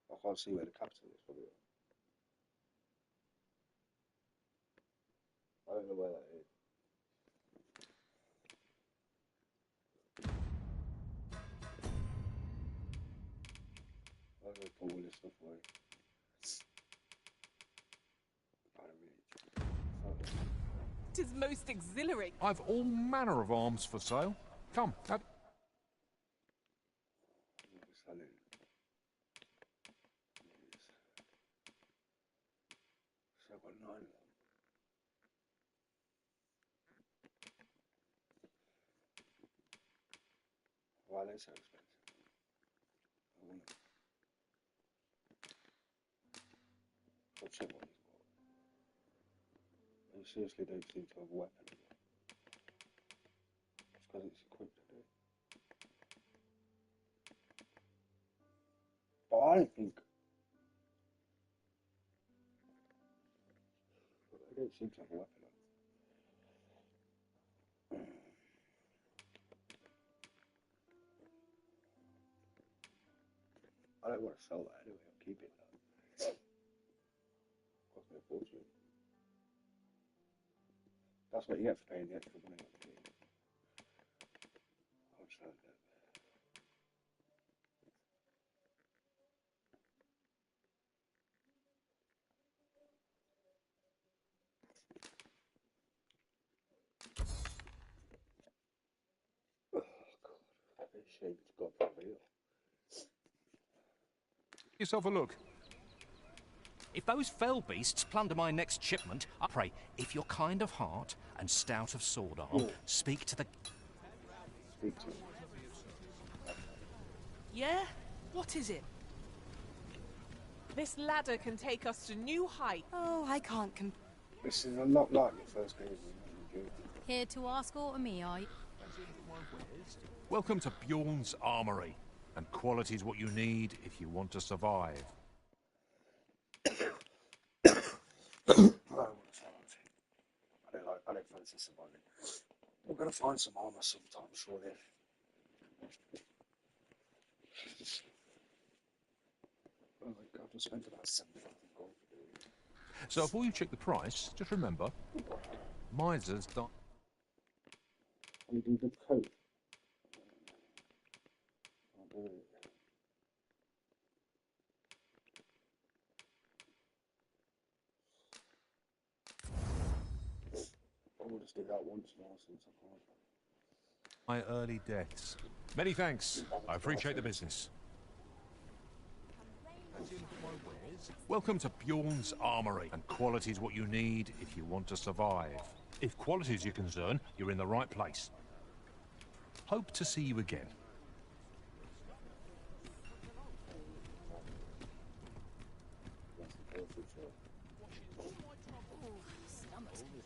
I can't see where the capital is from here. I don't know where that is. I'm going to put all this stuff away. I don't really. Tis most exhilarating. I've all manner of arms for sale. Come, have... So I've got 9 of them. Why are they so expensive? I wonder. I'll check what he's got. They seriously don't seem to have a weapon. It's because it's equipped to do it. But I don't think. They don't seem to have a weapon. I don't want to sell that anyway. I'll keep it. Cost me a fortune. That's what you get for paying the extra money on the game. I'll sell it. Oh God, it's a shame it's got that real. yourself a look. If those fell beasts plunder my next shipment, I pray, if you're kind of heart and stout of sword arm, speak to the... Speak to him. Yeah? What is it? This ladder can take us to new heights. Oh, I can't This is a lot like your first game. Here to ask aught of me, are you? Welcome to Bjorn's Armory, and quality's what you need if you want to survive. I don't fancy surviving. We're going to find some armor sometime, surely. Oh my God, I've spent about 7,000 gold. So before you check the price, just remember, misers die. We do the coat. I'll do it. I'll just do that once more since I can't. My early deaths. Many thanks. I appreciate the business. Welcome to Bjorn's Armory, and quality's what you need if you want to survive. If quality's your concern, you're in the right place. Hope to see you again.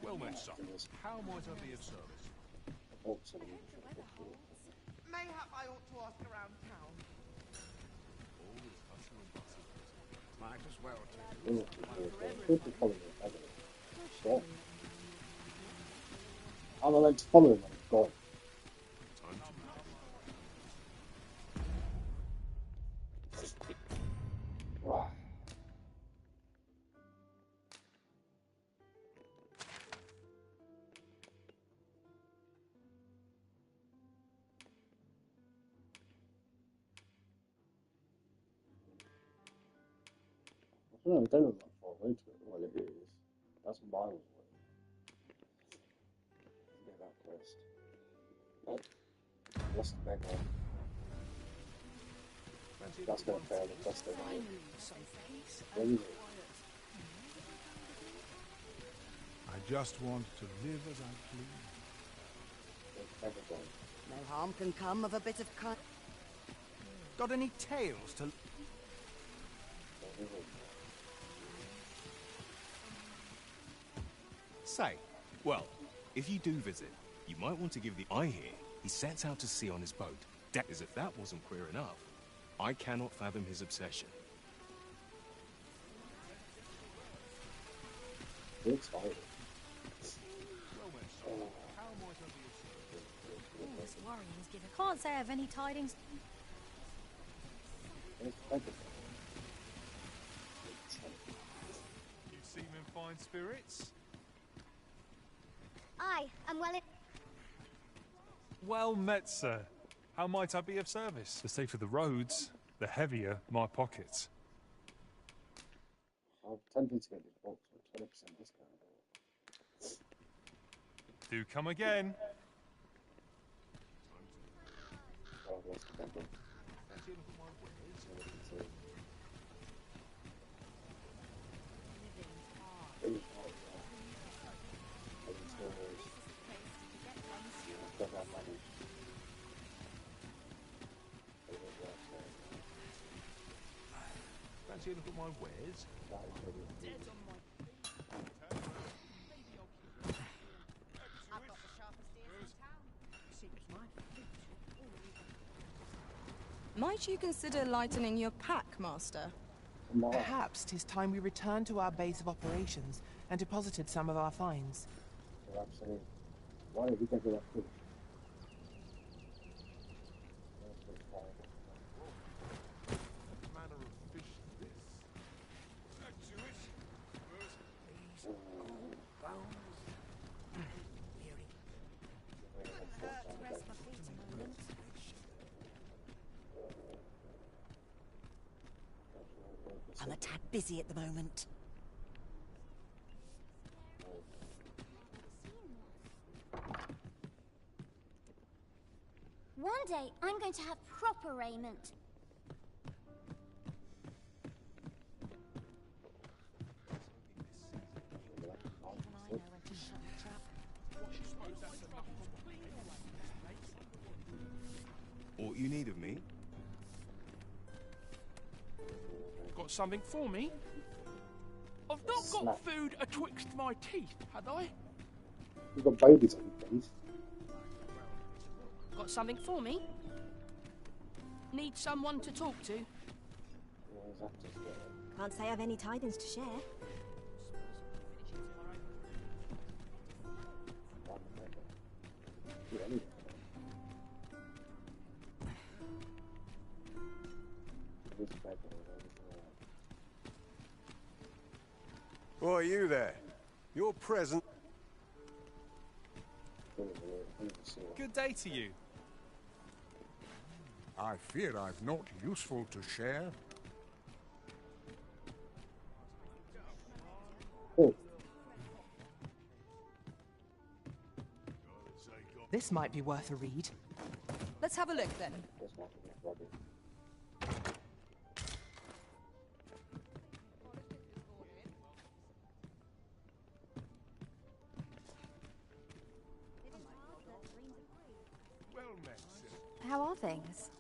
Well met, sir. How might I be of service? Mayhap I ought to ask around town. Might as well do. I'm allowed to follow him when he's gone. Wow. No, I don't know that far away to it. Well, it is. That's miles away. Get that quest. Oh, what's the big one? That's going to fail the quest anyway. Where is it? I just want to live as I please. No harm can come of a bit of kind. Got any tales to... Say, well, if you do visit, you might want to give the... I hear he sets out to sea on his boat. As if that wasn't queer enough, I cannot fathom his obsession. Looks fine. All this worrying is giving. Can't say I have any tidings. You seem in fine spirits. I am Well met, sir. How might I be of service? The safer the roads, the heavier my pockets. I'm tempted to get this box for 20% discount. Do come again. Oh, what's the problem? Fancy a look at my wares? Might you consider lightening your pack, Master? Perhaps 'tis time we returned to our base of operations and deposited some of our finds. Absolutely. Why did we take it off too? I'm a tad busy at the moment. One day, I'm going to have proper raiment. What you need of me? Got something for me? I've not got food atwixt my teeth, had I? You've got babies on your face. Got something for me? Need someone to talk to? Can't say I've any tidings to share. Why, you there? You're present. Good day to you. I fear I've naught useful to share. This might be worth a read. Let's have a look then. How are things?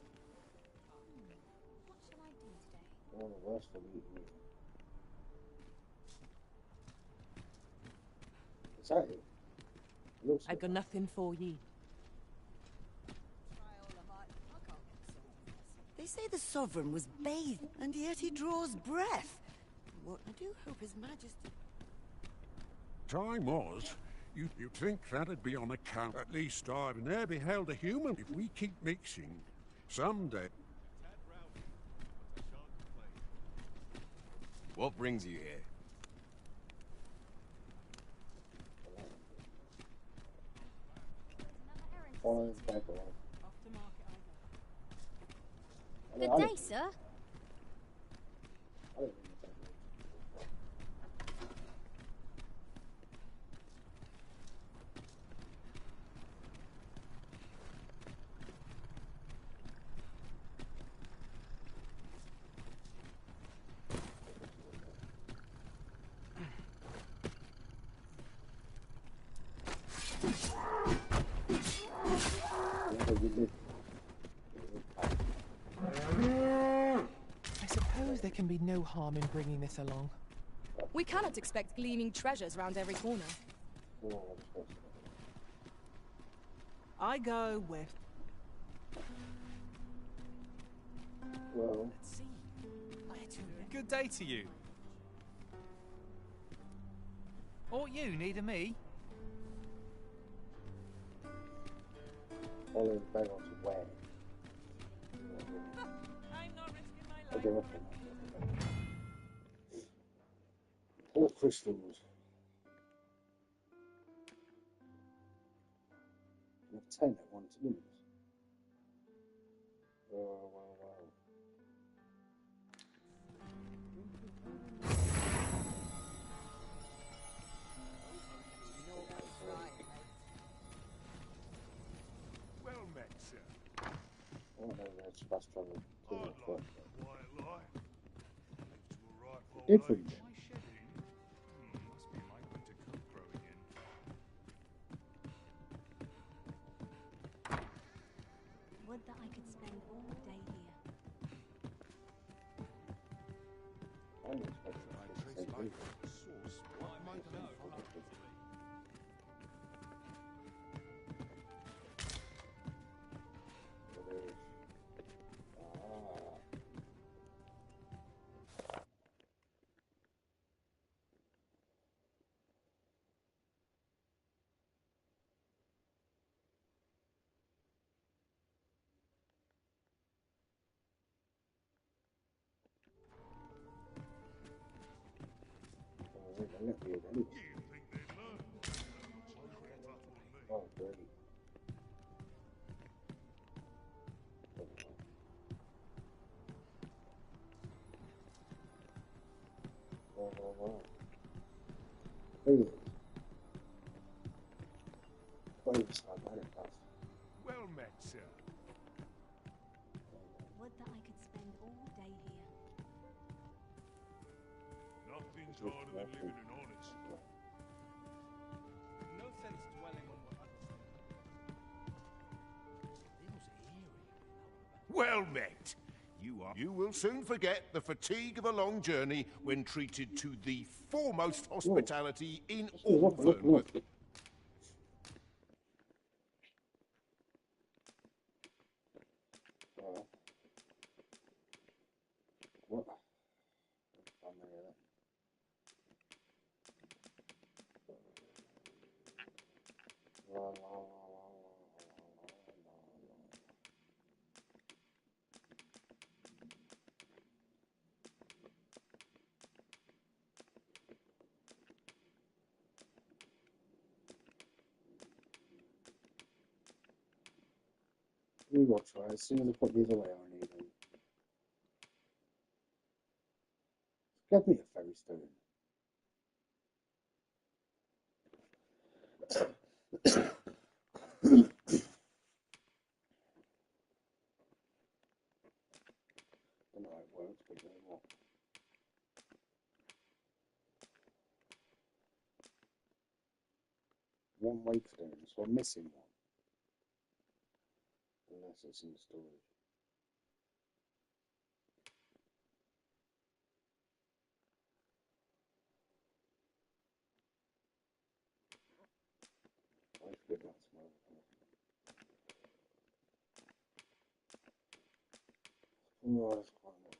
One of the worst for me. Is that it? I've got nothing for ye. They say the Sovereign was bathed, and yet he draws breath. What I do hope His Majesty... Time was. You'd think that'd be on account. At least I've ne'er beheld a human. If we keep mixing, someday... What brings you here? Good day, sir. I suppose there can be no harm in bringing this along. We cannot expect gleaming treasures round every corner. I go with. Well, Let's see. Where to then? Good day to you. Ought you need me? following bang on to where? I'm not risking my I life. give up on that. All crystals. You have 10 at once, wouldn't it? Wow. Well met, sir. Oh no, that's fast travel. I'd like a quiet life. Live to a ripe old Different. age. Why shedding? Must be my winter coat growing in. Would that I could spend all day here. I'm expecting I to trace say life good. from the source. What might have followed? I'm not weird anyway. You think they'd learn? Oh, great. Wow. Hey. Waves are very fast. Well met, sir. Would that I could spend all day here. Nothing's harder than living an honest. No sense dwelling on what others think. Feels eerie. Well met. You will soon forget the fatigue of a long journey when treated to the foremost hospitality in all Vernwood. What? We will try. As soon as I put these away, I'll need them. Get me a fairy stone. I don't know how it works, but you know what? One wave stone, so I'm missing one. Unless it's in storage. I forget that's my other. Oh, that's quite a lot.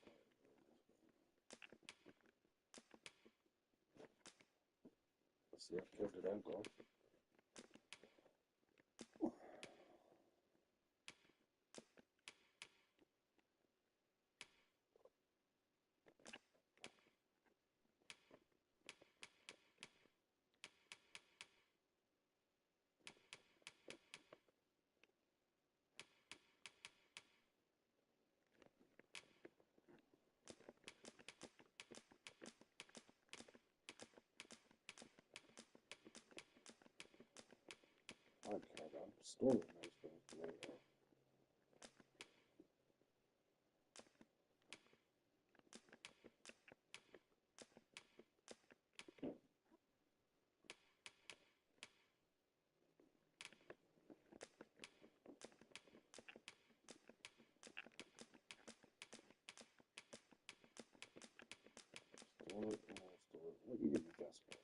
Let's see, I've killed it out, God. Okay, I'm storing those things for later. Store it. What are you going to guess for?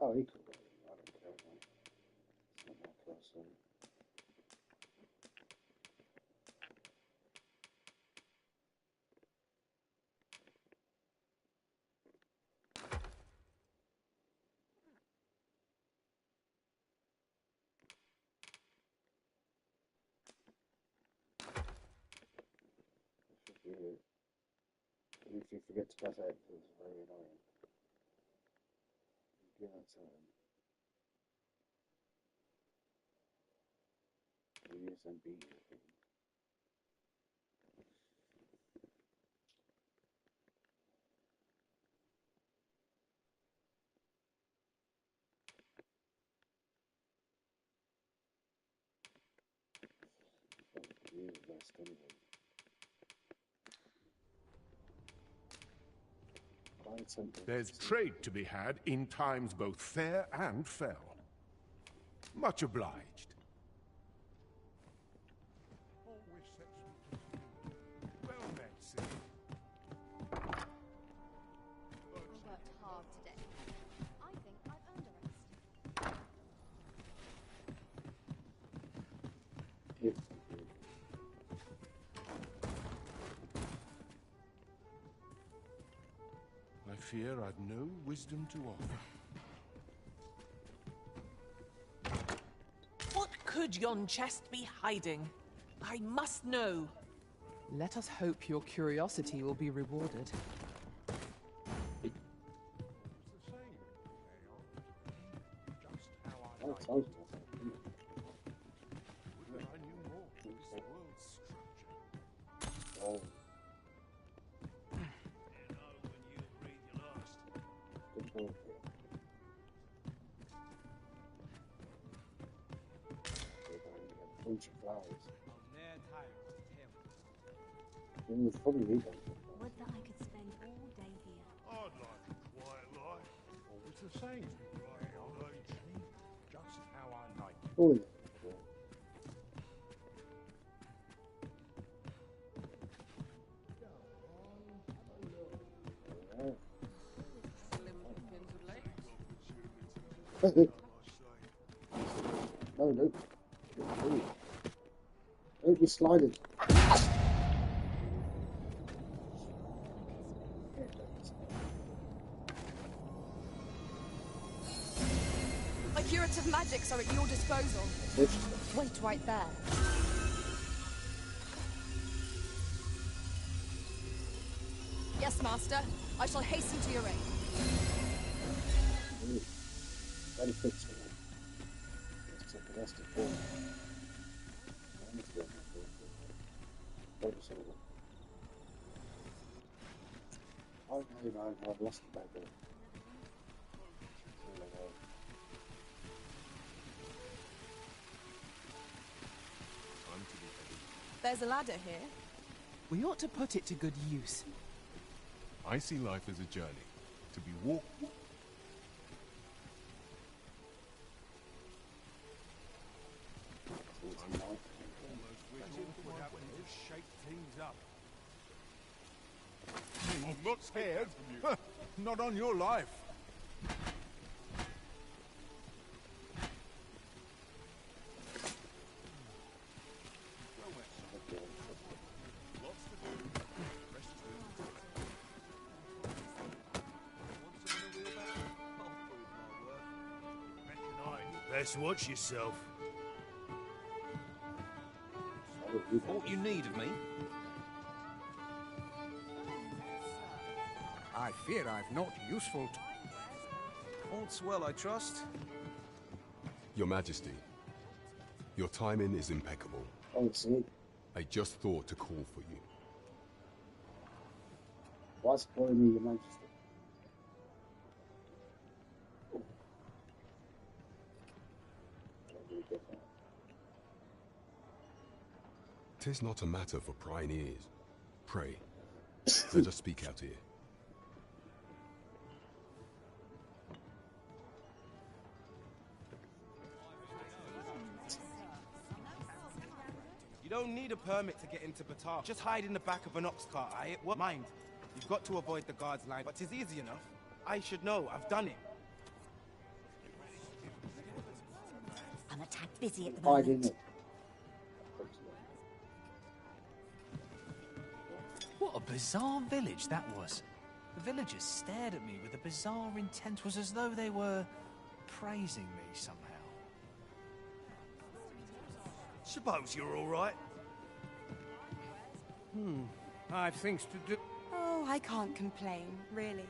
Oh, he could. I don't care. Man. It's not my person. If you forget to press X, it's very annoying. You give that to him. USMB, I think. Use the best anyway. There's trade to be had in times both fair and fell. Much obliged. Well met, sir. Worked hard today. I think I've earned a rest. I fear I've no wisdom to offer. What could yon chest be hiding? I must know. Let us hope your curiosity will be rewarded. Probably need them. Would that I could spend all day here. I'd like a quiet life. Always the same. Right, just how I like it. Oh, yeah. No, no. Don't be sliding. My curative magics are at your disposal. Wait right there. Yes, Master. I shall hasten to your aid. Benefits for them. Let's take the rest of four. Oh no, man, I've lost the bagel. There's a ladder here. We ought to put it to good use. I see life as a journey, to be walked. I'm not scared. Not on your life. Best watch yourself. What you need of me? I fear I've not useful. All's well, I trust. Your Majesty, your timing is impeccable. Oh, see? I just thought to call for you. What's calling me, Your Majesty? 'Tis not a matter for prying ears. Pray, let us speak out here. You don't need a permit to get into Batar. Just hide in the back of an ox cart, What? Mind, you've got to avoid the guards line, but 'tis easy enough. I should know, I've done it. busy at the Hide moment. in it. What a bizarre village that was. The villagers stared at me with a bizarre intent. It was as though they were praising me somehow. Suppose you're all right. I've things to do. Oh, I can't complain, really.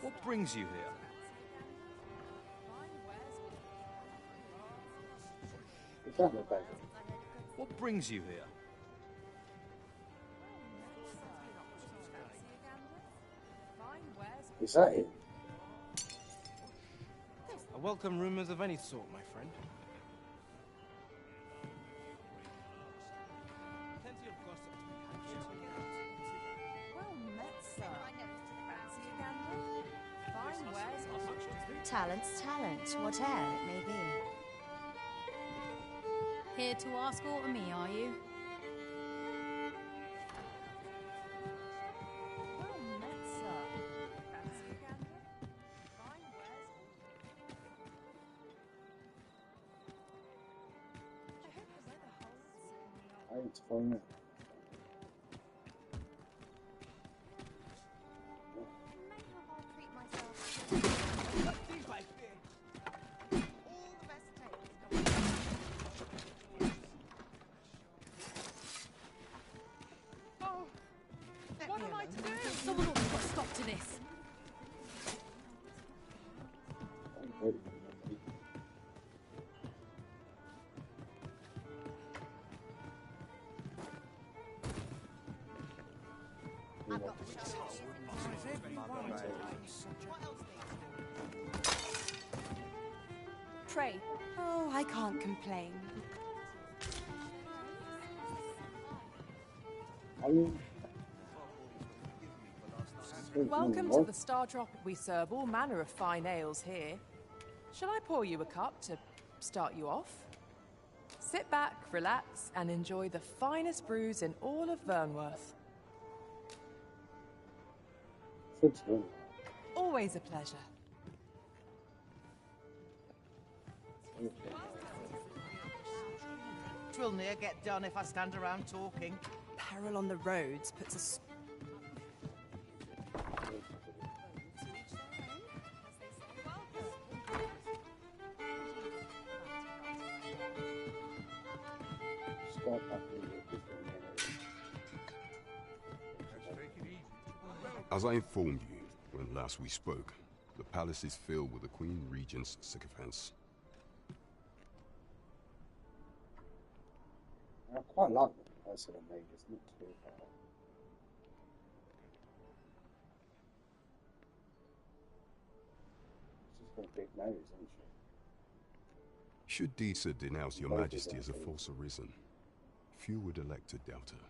What brings you here? Is that the bag? What brings you here? Is that it? I welcome rumors of any sort, my friend. Plenty of gossip to be had. Well met, sir. Fancy a gander? Fine wares. Talent's talent, whatever it may be. Here to ask all of me, are you? Well met, sir. Fancy a gander? Fine wares. I hope the weather holds. I need to find out. What am I to do? Someone ought to put a stop to this. Pray. Oh, I can't complain. Welcome to the Star Drop. We serve all manner of fine ales here. Shall I pour you a cup to start you off? Sit back, relax, and enjoy the finest brews in all of Vernworth. Always a pleasure. Twill near get done if I stand around talking. Peril on the roads puts us. As I informed you when last we spoke, the palace is filled with the Queen Regent's sycophants. I quite like the person I made, it's not too bad. She's got a big nose, hasn't she? Should Disa denounce your majesty as a false arisen, few would elect to doubt her.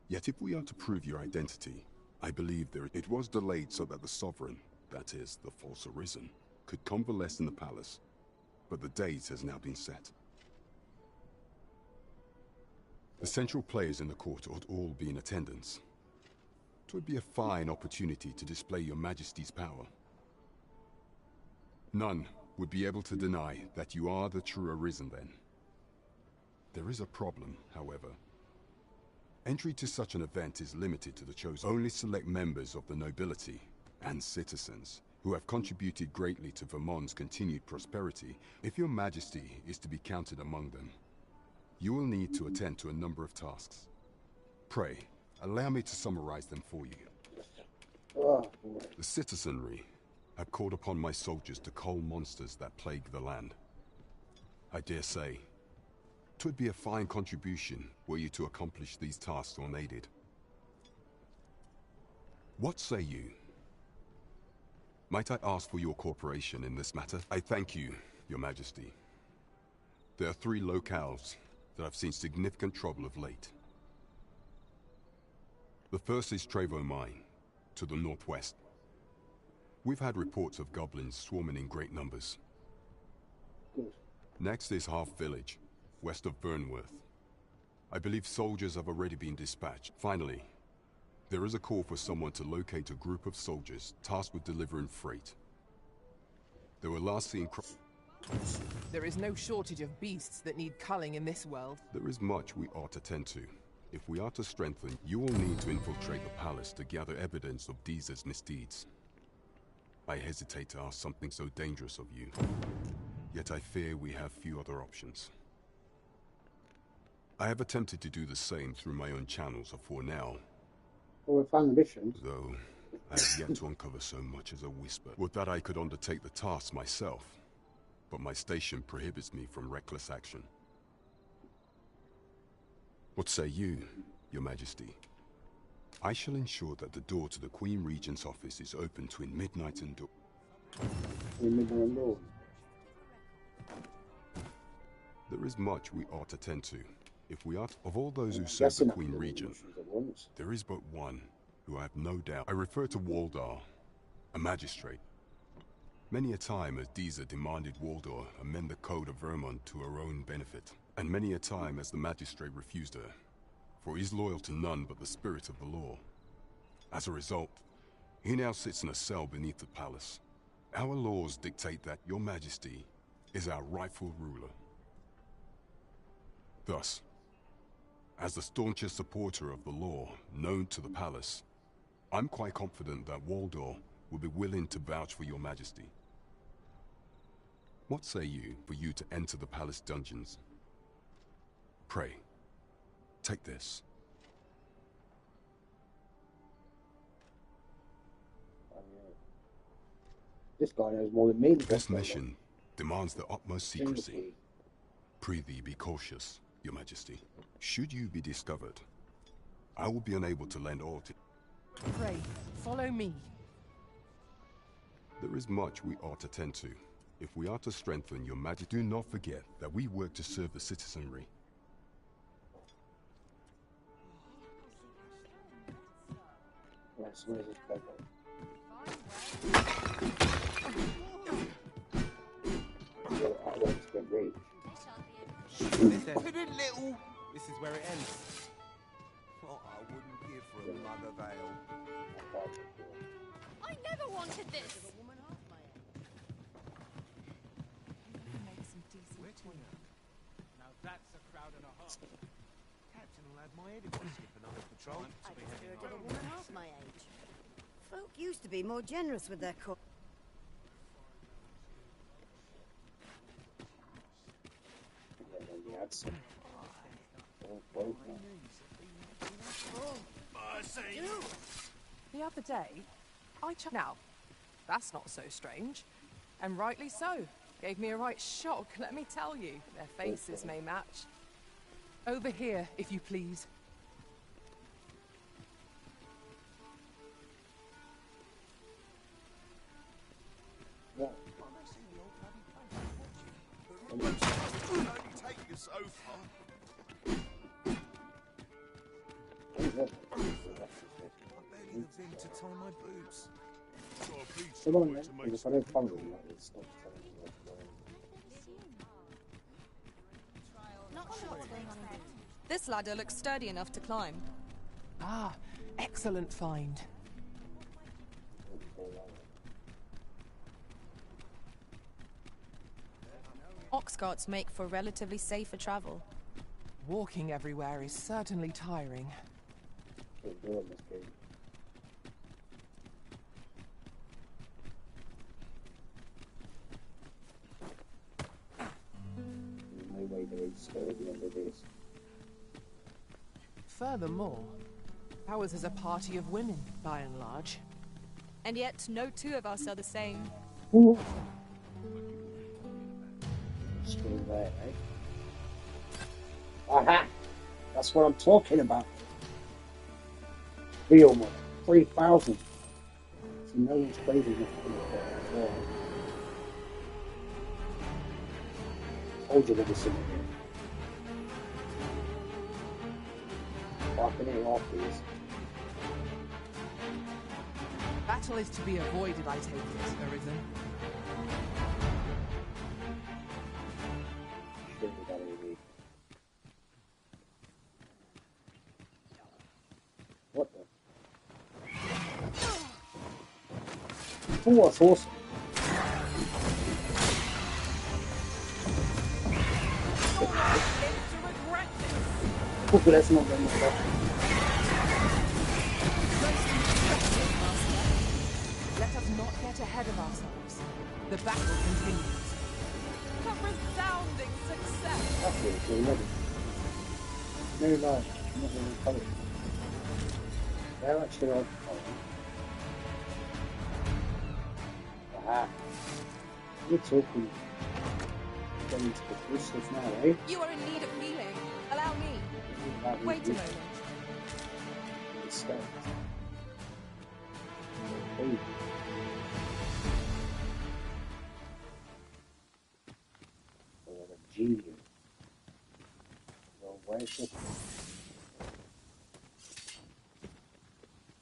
Yet if we are to prove your identity, I believe it was delayed so that the sovereign, that is, the false arisen, could convalesce in the palace. But the date has now been set. The central players in the court ought all be in attendance. It would be a fine opportunity to display your majesty's power. None would be able to deny that you are the true arisen then. There is a problem, however. Entry to such an event is limited to the chosen. Only select members of the nobility and citizens who have contributed greatly to Vermont's continued prosperity. If your majesty is to be counted among them, you will need to attend to a number of tasks. Pray, allow me to summarize them for you. The citizenry have called upon my soldiers to cull monsters that plague the land. I dare say, 'twould be a fine contribution were you to accomplish these tasks unaided. What say you? Might I ask for your cooperation in this matter? I thank you, your majesty. There are 3 locales that have seen significant trouble of late. The first is Trevo Mine, to the northwest. We've had reports of goblins swarming in great numbers. Next is Half Village, west of Vernworth. I believe soldiers have already been dispatched. Finally, there is a call for someone to locate a group of soldiers tasked with delivering freight. They were last seen. There is no shortage of beasts that need culling in this world. There is much we ought to tend to. If we are to strengthen, you will need to infiltrate the palace to gather evidence of Deezer's misdeeds. I hesitate to ask something so dangerous of you, yet I fear we have few other options. I have attempted to do the same through my own channels for now. Well, we found the mission. Though I have yet to uncover so much as a whisper. Would that I could undertake the task myself, but my station prohibits me from reckless action. What say you, Your Majesty? I shall ensure that the door to the Queen Regent's office is open between midnight and dawn. There is much we ought to tend to. If we are of all those who serve the Queen Regent, there is but one who I have no doubt. I refer to Waldar, a magistrate. Many a time has Deezer demanded Waldar amend the Code of Vermont to her own benefit, and many a time has the magistrate refused her, for he is loyal to none but the spirit of the law. As a result, he now sits in a cell beneath the palace. Our laws dictate that Your Majesty is our rightful ruler. Thus, as the staunchest supporter of the law known to the palace, I'm quite confident that Waldor will be willing to vouch for Your Majesty. What say you for you to enter the palace dungeons? Pray, take this. This guy knows more than me. This mission demands the utmost secrecy. Prithee be cautious, Your Majesty. Should you be discovered, I will be unable to lend aught. Pray, follow me. There is much we ought to tend to. If we are to strengthen Your Majesty, do not forget that we work to serve the citizenry. Yes, where's his paper? I want to get reach. Put it little. This is where it ends. What I wouldn't give for a mug of ale. I never wanted this. Now that's a crowd and a half. Captain will have my head if I skip another patrol. I prefer to a woman half my age. Folk used to be more generous with their cook. The other day, Now, that's not so strange. And rightly so. Gave me a right shock, let me tell you. Their faces may match. Over here, if you please. Take you so far. Begging of him to tie my boots. Come on, man. If I don't follow him, like, it's not This ladder looks sturdy enough to climb. Ah, excellent find. Ox carts make for relatively safer travel. Walking everywhere is certainly tiring. Furthermore, ours is a party of women, by and large. And yet, no two of us are the same. Screen there, eh? Aha! That's what I'm talking about. Real money. 3,000. See, no one's crazy enough to do that. Told you there was something here. Walking in off these. Battle is to be avoided, I take it, Arisen. What the? Oh, that's awesome. Oh, that's not very much. Let us not get ahead of ourselves. The battle continues. A resounding success. That's really cool, isn't it? No, no, I'm not really colours. They're actually on colour. Aha. We're talking. Getting to the blue stuff now, eh? You are in need of healing. Allow me. Wait a moment. Respect. Okay. We're a genius. Well, where's the...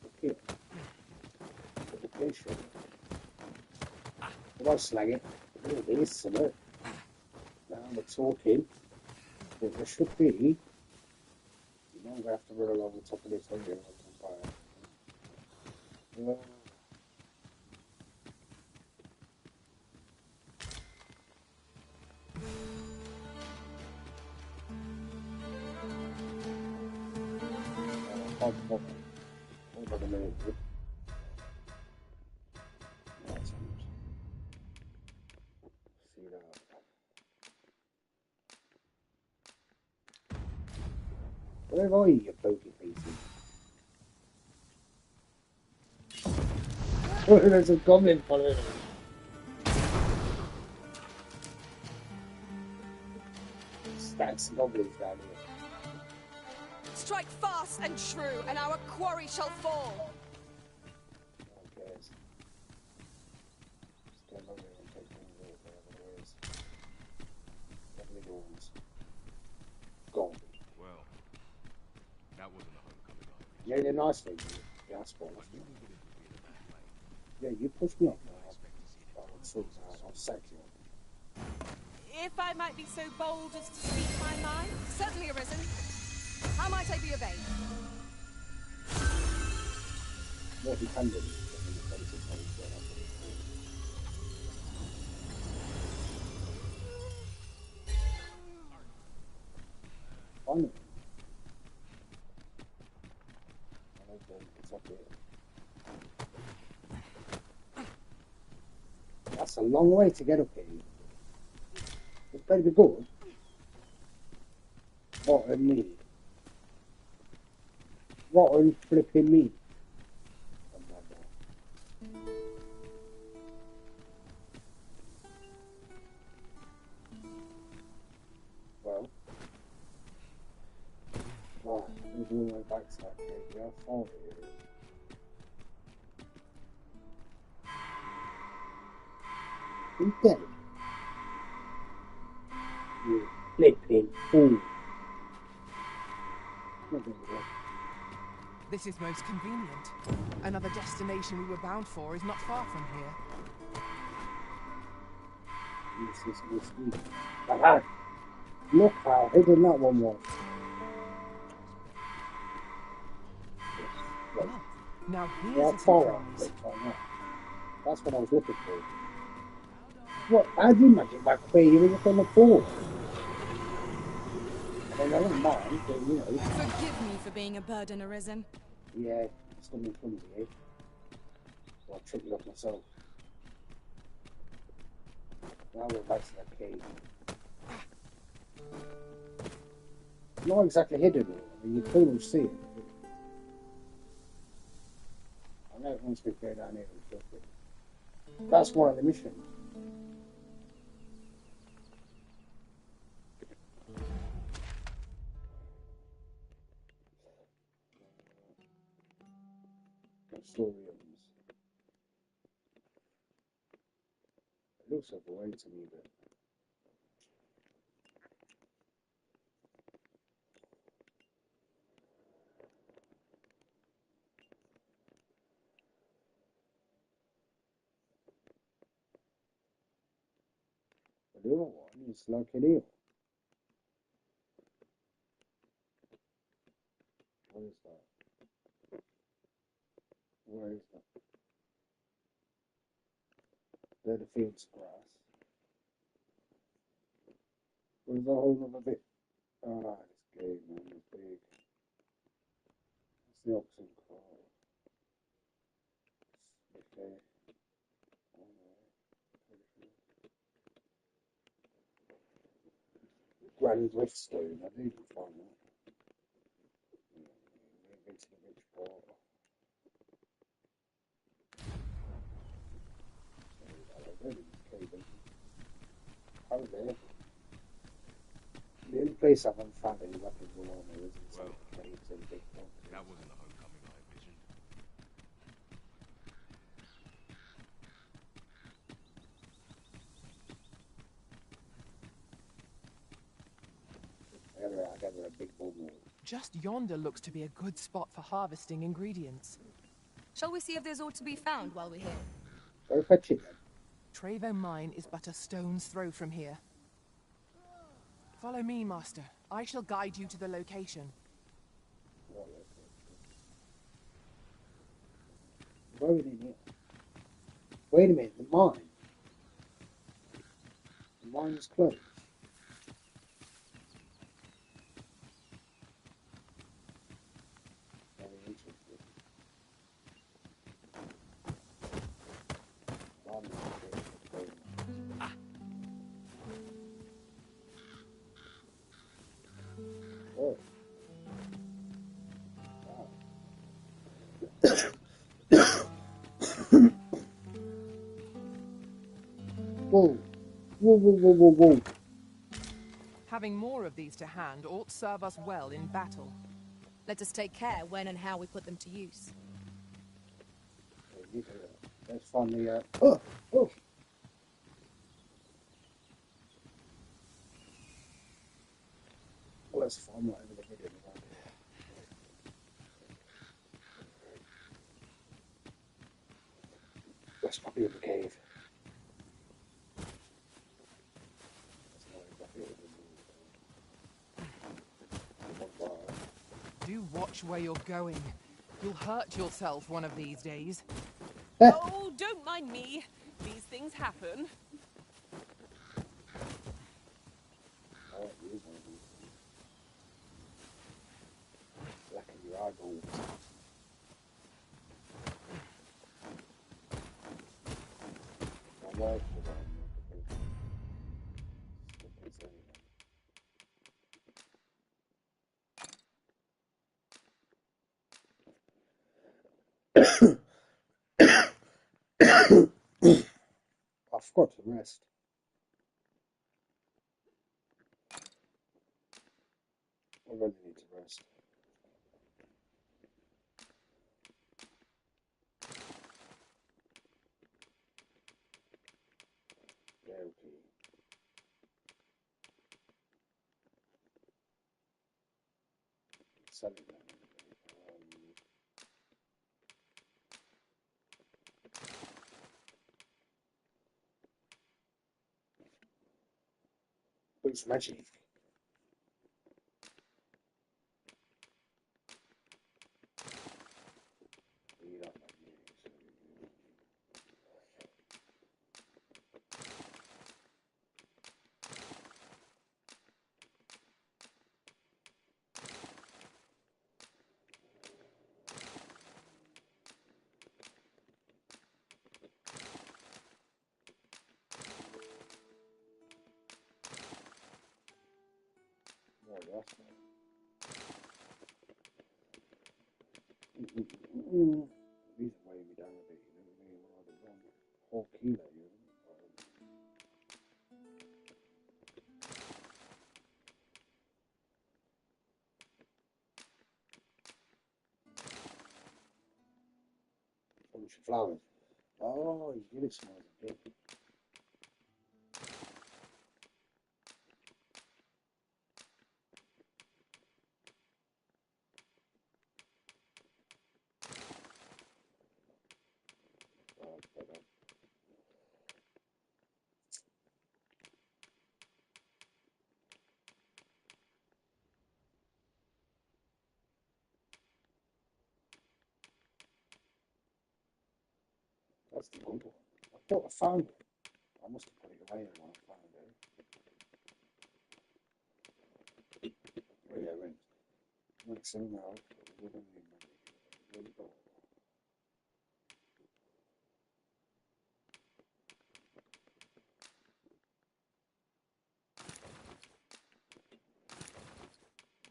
Okay. Education. Come on, slag it. Look at this, look. Now we're talking. But there should be... You know, I'm going to have to run along the top of this hill. Hold on a minute. That's good. See that. Where are you, you pokey pieces? Oh, there's a goblin following me. Stacks of goblins down here. Strike fast and true, and our quarry shall fall. Who cares? Stand over here and take things over wherever it is. Goblin horns. Gone. Well, that wasn't a homecoming either. Yeah, they're nice things. Yeah, that's fine. Yeah, you pushed me off. I'll sort it out. I'll sack you. If I might be so bold as to speak my mind. Certainly, Arisen. How might I be of aid? What you can do is fun. It's up here. That's a long way to get up here. It's better be good. What a me. What a flipping me. Well. Right, there's all my back to that cave. Yeah, I found it. You dead? You flipping fool. This is most convenient. Another destination we were bound for is not far from here. This is whiskey. Aha! Look how hidden that one was. Well, now here's Yeah, a surprise. That's what I was looking for. What? How do you imagine my queen was up on the floor? I mean, I don't mind, but you know. Forgive me for being a burden, Arisen. Yeah, it's not been clumsy, eh? So I tripped it off myself. Now we're back to that cave. Not exactly hidden, I mean, you pretty much see it. I know once we go down here and flip it. That's one of the missions. Story it looks like a way to me, but the other one is like an eel. What is that? Where is that? They're the fields of grass. There's a whole other bit. Ah, this game, man, is big. It's the Oxen Crawl. Okay. Grand Riftstone, I didn't find that. Move into the rich port. Apparently, the only place I haven't found any weapons or armor is inside the caves and big boxes. That wasn't the homecoming I envisioned. I got a big bundle. Just yonder looks to be a good spot for harvesting ingredients. Shall we see if there's aught to be found while we're here? Go fetch it then. Trevo Mine is but a stone's throw from here. Follow me, Master. I shall guide you to the location. What location? Going in here. Wait a minute, the mine. The mine is closed. Very interesting. Oh. Whoa. Whoa, whoa, whoa, whoa, whoa. Having more of these to hand ought serve us well in battle. Let us take care when and how we put them to use. Let's find the, oh! Oh! Well, let's find whatever they did in the back. Let's not be in the cave. Do watch where you're going. You'll hurt yourself one of these days. Oh, don't mind me. These things happen. Black in your eyeballs. My wife was on I forgot to rest. I really need to rest. Yeah, okay. Sell it then. Boots magic. These are weighing me down a bit, you know what I mean? When I was wrong, whole kilo, you know. Bunch of flowers. Oh, you really smells good. That's the good one. I thought I found it. I must have put it away when I found it. Maximum health.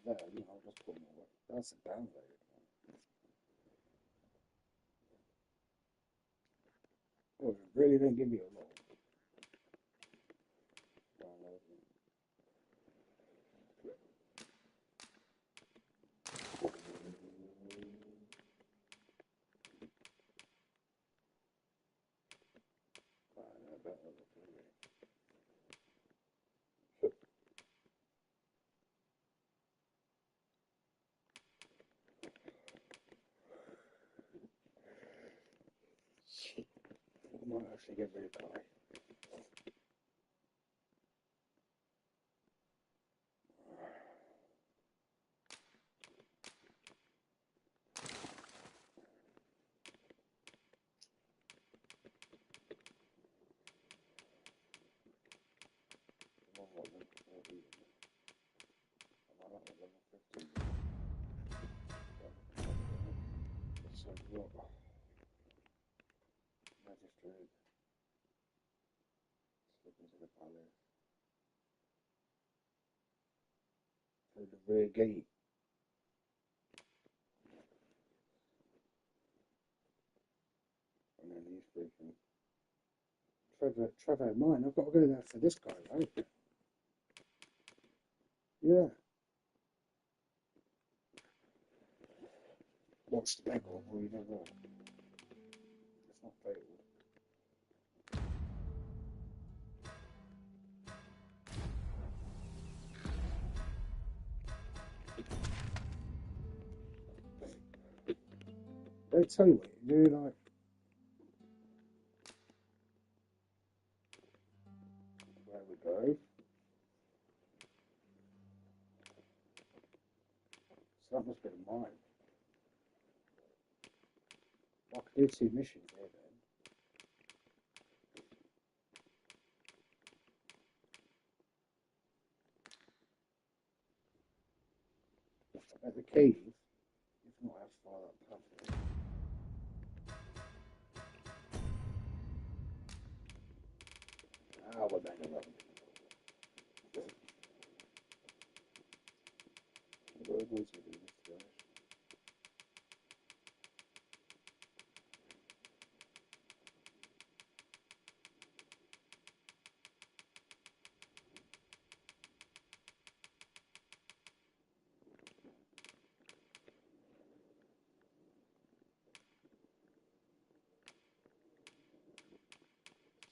There, I'll just put more. That's a download. Oh, it really didn't give me a lot. I might actually get rid of Kai. So what? Magistrate. Slip into the palace. Through the rear gate. And then he's freaking. Trevor, mine. I've got to go there for this guy, right? Yeah. Watch the back or you never know. It's not fatal. They tell you what you do, like. There we go. So that must be mine. I could do 2 missions here then. At the cave, if not how far that path is. Ah, we're back around. What are we going to do this, guys?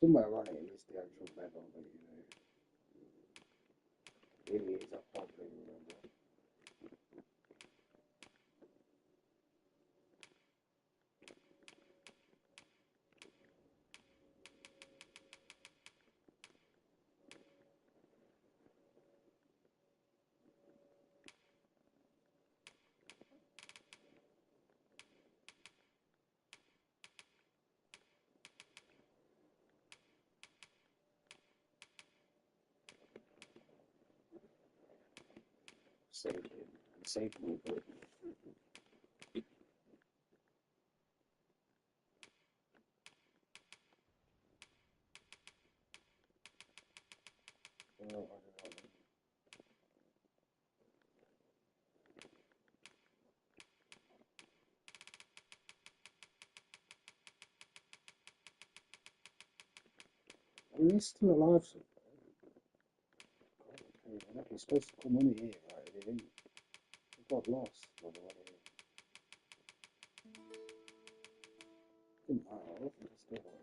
Somewhere around it is the actual bed on it, you know. It is, I probably remember. Saved me, but I don't know. I mean, he's still alive somewhere. Okay, he's supposed to come on here, right? He didn't. He got lost on the way here. Didn't matter, I think it's still right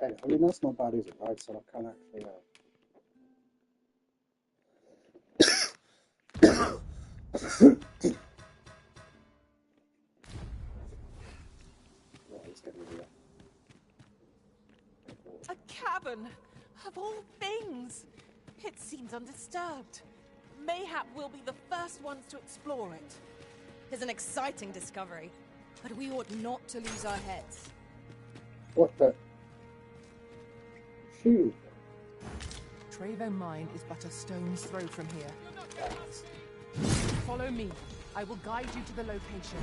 here. I mean, that's not bad, is it, right? So I can actually, yeah, he's getting rid of that. A cavern, of all things. It seems undisturbed. Mayhap we'll be the first ones to explore it. It's an exciting discovery, but we ought not to lose our heads. What the? Shoot. Trevo Mine is but a stone's throw from here. Follow me. I will guide you to the location.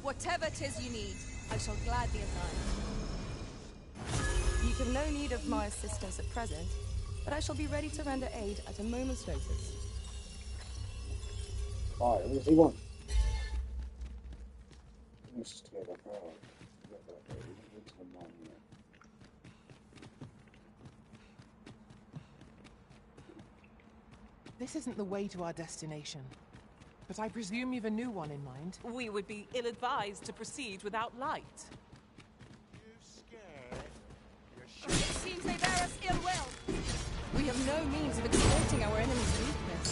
Whatever 'tis you need, I shall gladly oblige. You have no need of my assistance at present, but I shall be ready to render aid at a moment's notice. Alright, what does he want? Let's just go back out. This isn't the way to our destination. But I presume you've a new one in mind. We would be ill-advised to proceed without light. It seems they bear us ill will. We have no means of exploiting our enemy's weakness.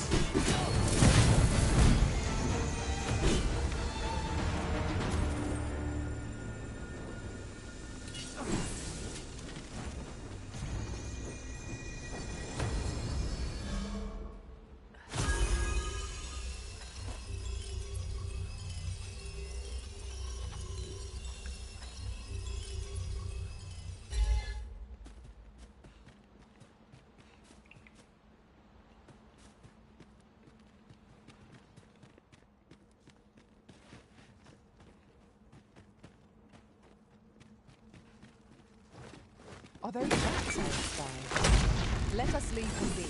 Are those rats outside? Let us leave them be.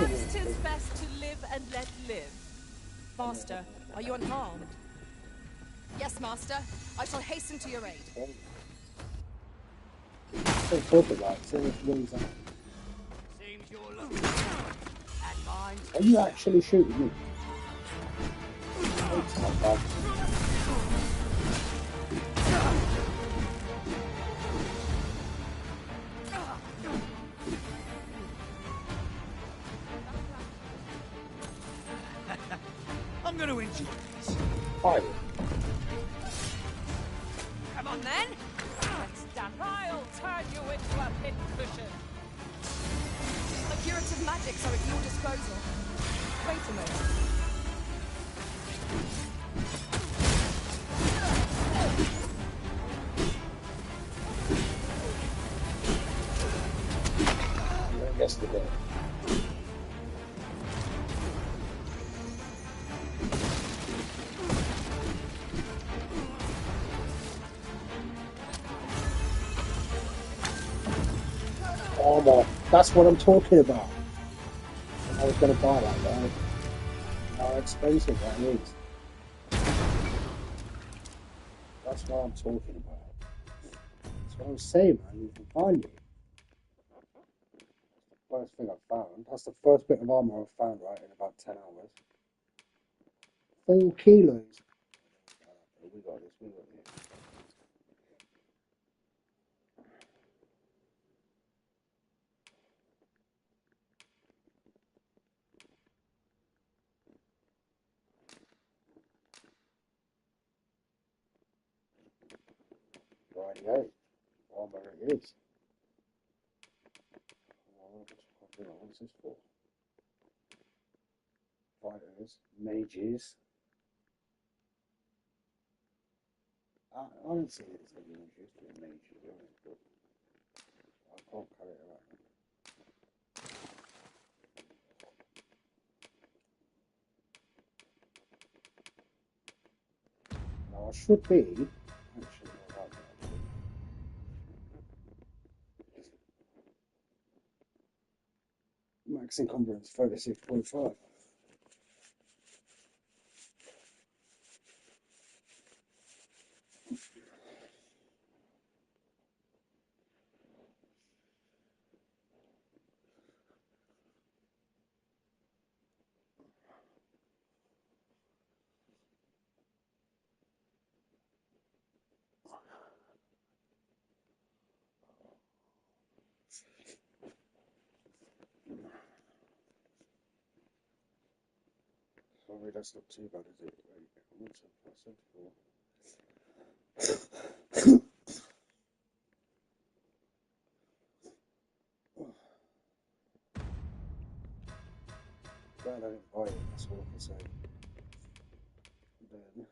Perhaps 'tis best to live and let live. Master, are you unharmed? Yes, Master. I shall hasten to your aid. So talk about it. What is that? Seems you're looking and mine. Are you actually shooting me? Oh, bad. I'm going to injure this. Fire. Come on then. Let's stand. I'll turn you into a pincushion. The curative magics are at your disposal. Wait a moment. I guess they did. Armor. That's what I'm talking about. I was going to buy that, right? How expensive that is. That's what I'm talking about. That's what I'm saying, man. You can find it. That's the first thing I found. That's the first bit of armor I've found, right, in about 10 hours. 4 kilos. We got this, we got this. Rightio. Armor it is. What's this for? Fighters, mages. I don't see it as a mages, but mages, but I can't carry it around. Now I should be actually alright now. Max encumbrance 36.5. Sorry, that's not too bad, is it? Wait, 174. Right, that's all I can say. Then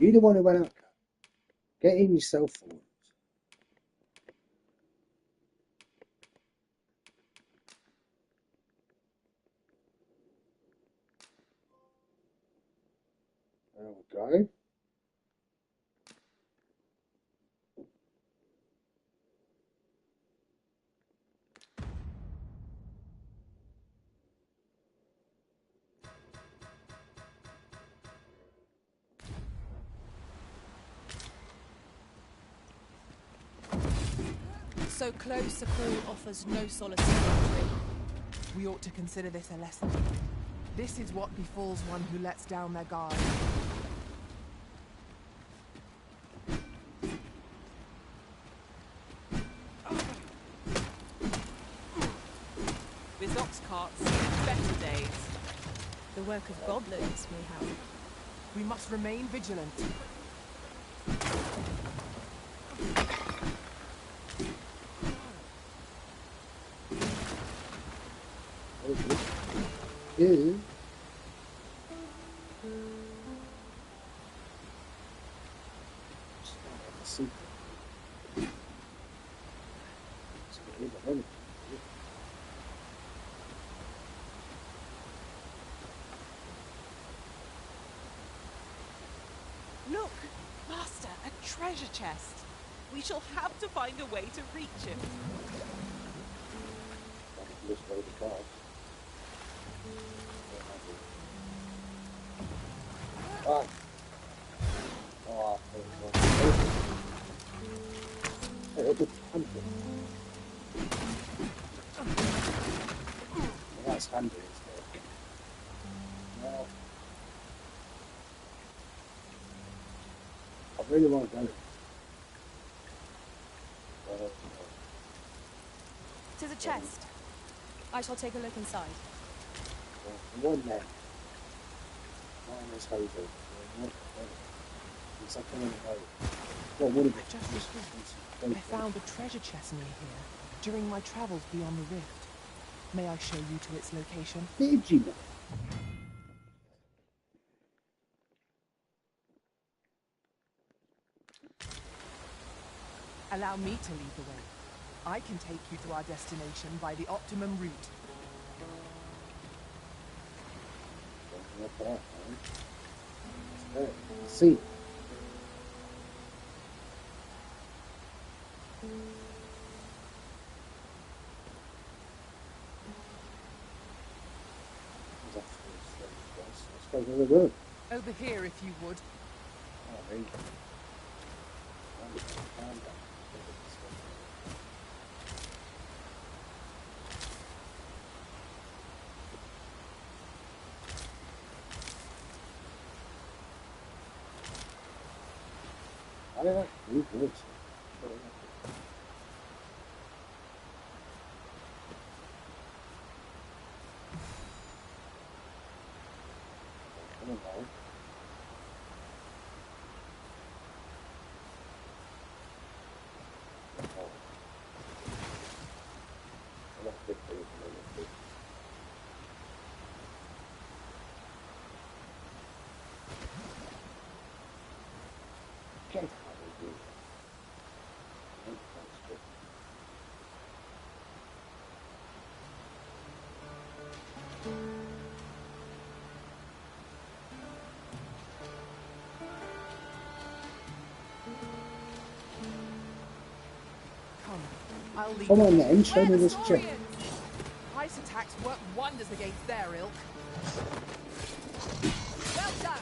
you're the one who went out. Get in yourself for it. There we go. So close a call offers no solace in victory. We ought to consider this a lesson. This is what befalls one who lets down their guard. This ox cart's seen better days. The work of goblins, mayhap. We must remain vigilant. Is Look, Master, a treasure chest. We shall have to find a way to reach it. this way the car. Ah. Oh, that's handy, isn't it? Well, I really want to go. Tis a chest. I shall take a look inside. One man. Mine is Jose. It's like a little boat. I found a treasure chest near here during my travels beyond the rift. May I show you to its location? Did you know? Allow me to lead the way. I can take you to our destination by the optimum route. Look at that, man. Let's see. Let's go to the room. Over here, if you would. Oh, there you go. I don't know. Good. Okay. I'll lead Come on you. then, show me this chick. Ice attacks work wonders against their ilk. Well done.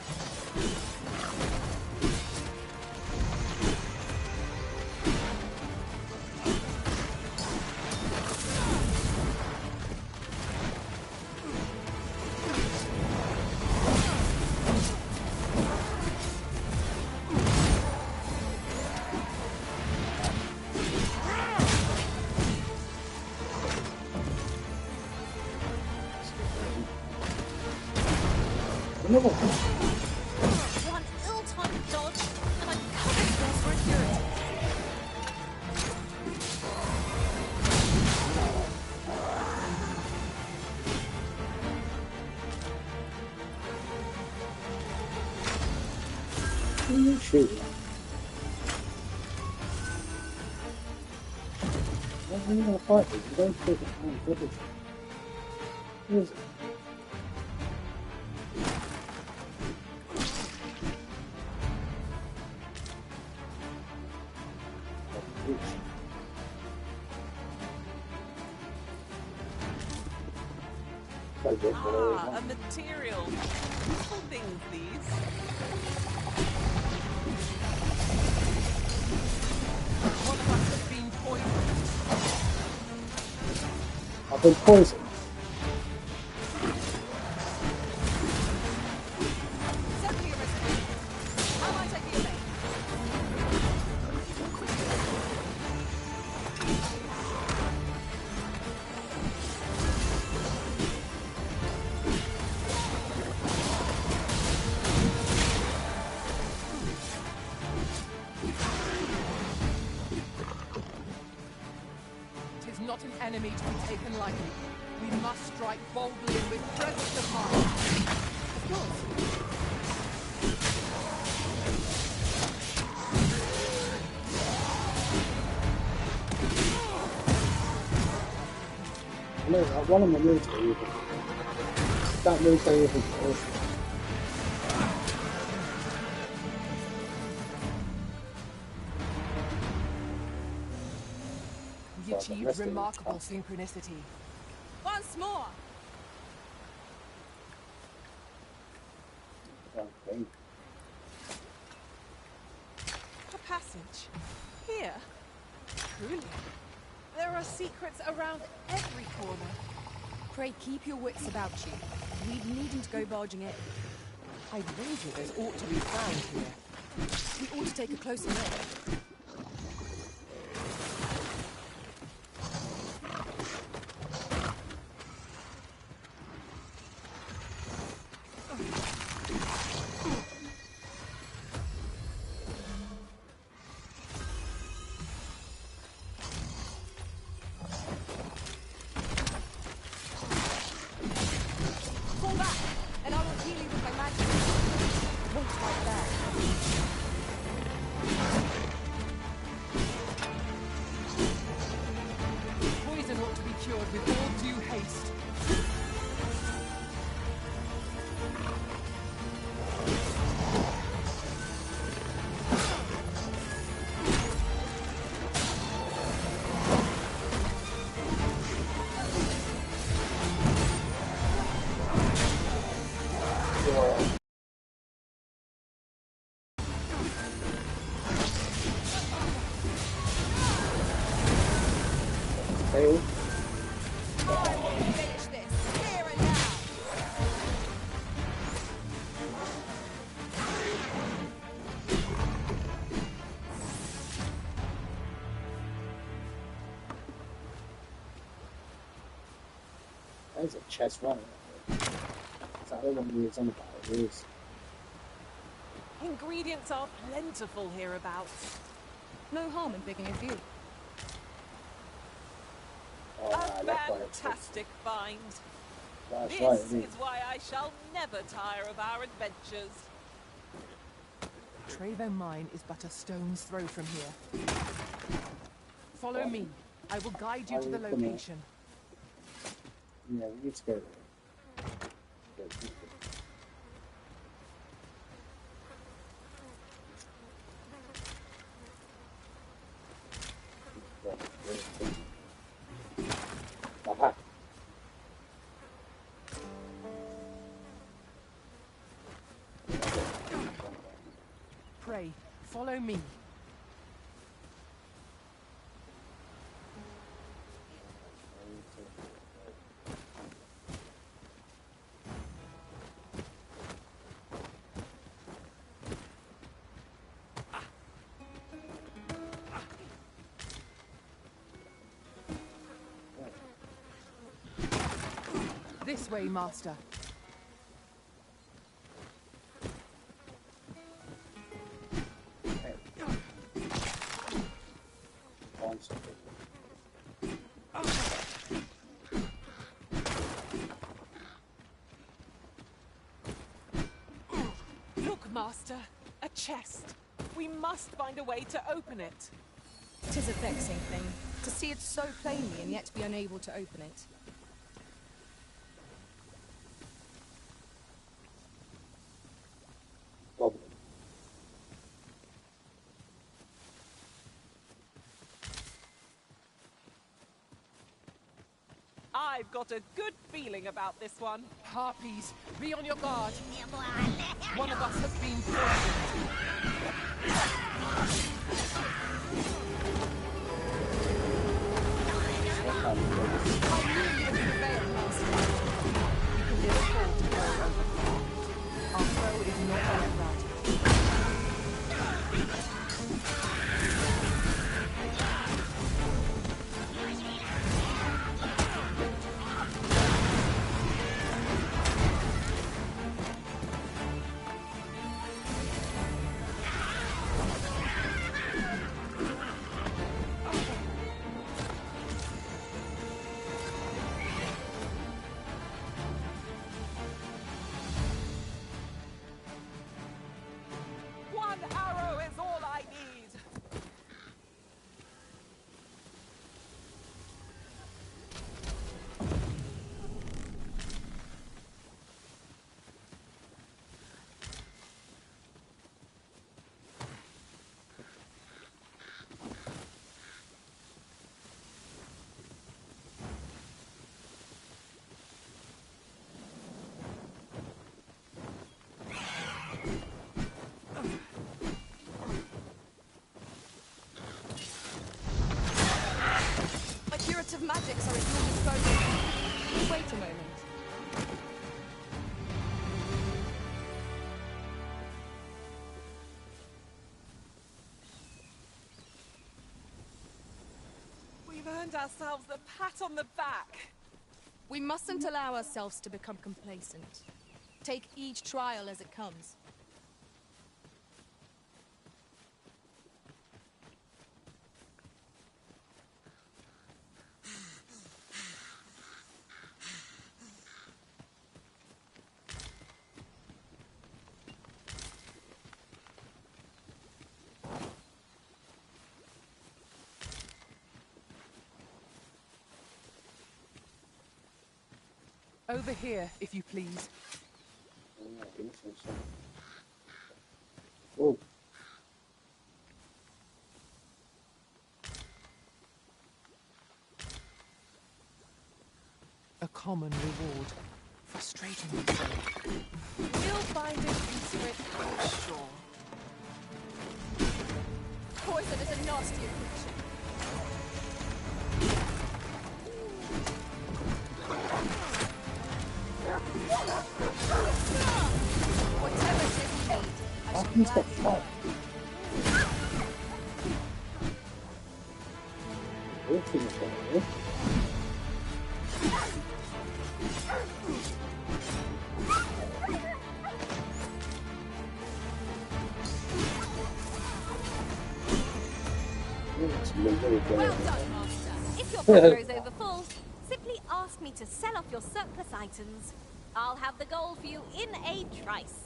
One ill-timed dodge, and I'm covered in security. Who are you shooting at? Why are you going to fight me? You don't take it on footage. Who is it? Ah, a material. Useful things, these. One of us has been poisoned. I've been poisoned. Certainly a recipe. How might I be of aid? Tis not an enemy to be taken lightly. We must strike boldly and with presence of mind. Of course. No, one of my military even. That military even. We achieved remarkable synchronicity. Once more! Okay. A passage. Here? Truly. There are secrets around every corner. Pray keep your wits about you. We needn't go barging in. I'd wager there's ought to be found here. We ought to take a closer look. Fall back, and I will heal you with my magic. Wait right there. Poison ought to be cured with all due haste. Failed. I will finish this here and now. There's a chest running. Is that the one we was on about? It is. Ingredients are plentiful hereabouts. No harm in picking a few. Oh, A that's why it's fantastic find. That's This right, it is. is why I shall never tire of our adventures. Trevo Mine is but a stone's throw from here. Follow me. I will guide you to the location. Yeah, we need to go there. Aha. Pray, follow me. This way, Master. Master, a chest. We must find a way to open it. 'Tis a vexing thing, to see it so plainly and yet be unable to open it. I've got a good feeling about this one. Harpies, be on your guard. One of us has been poisoned. I knew you would prevail, Master. You can be a fool to go over. Our foe is not like that. One arrow is all I need. My curative magics are at your disposal. Wait a moment. We've earned ourselves a pat on the back. We mustn't allow ourselves to become complacent. Take each trial as it comes. Over here, if you please. Oh. A common reward. Frustratingly so. We'll find a use for it, I'm sure. Poison is a nasty affliction. Whatever it is you need, I shall gladly do. Well done, Master. If your coffer is overfull, simply ask me to sell off your surplus items. I'll have the gold for you in a trice.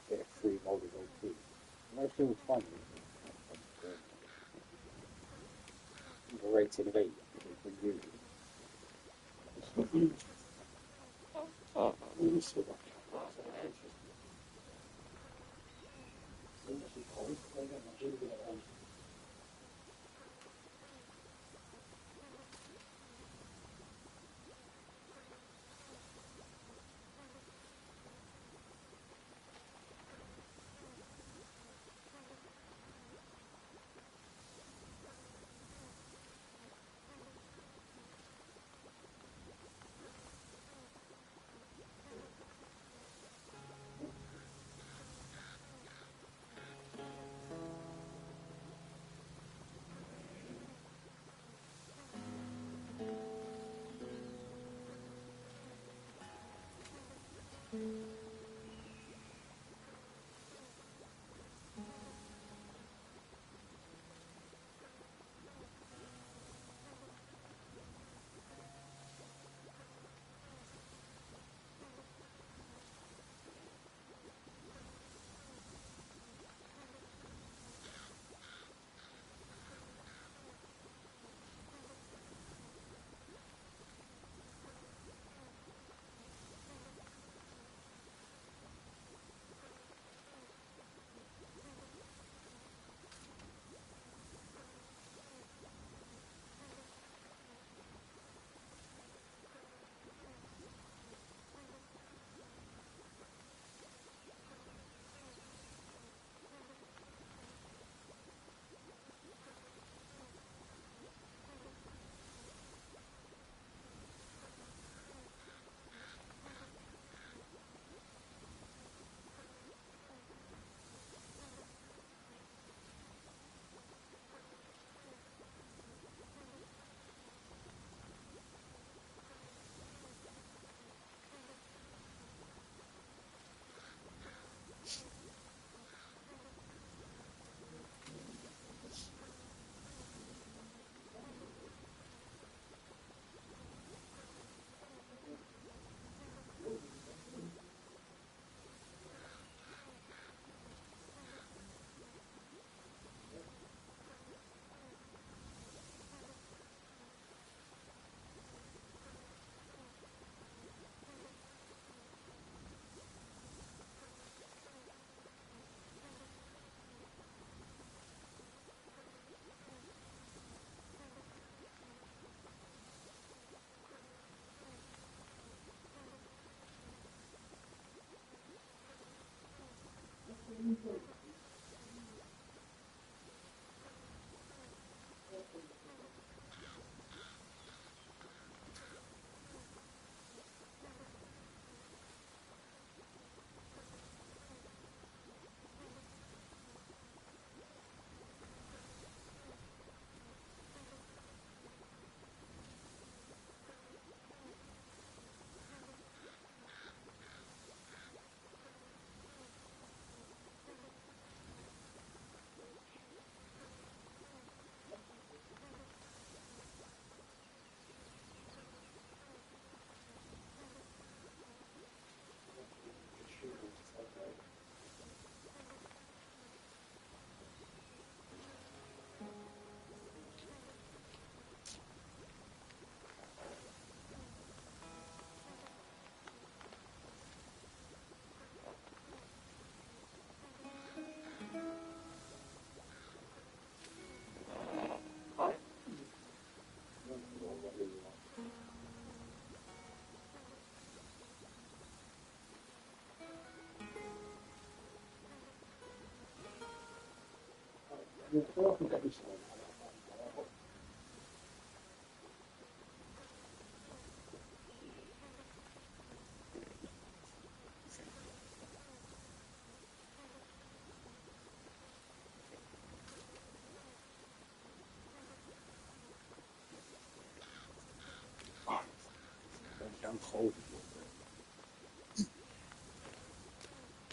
Get a free mold of OP. No still fun. Rated of 8. Oh, let me see that.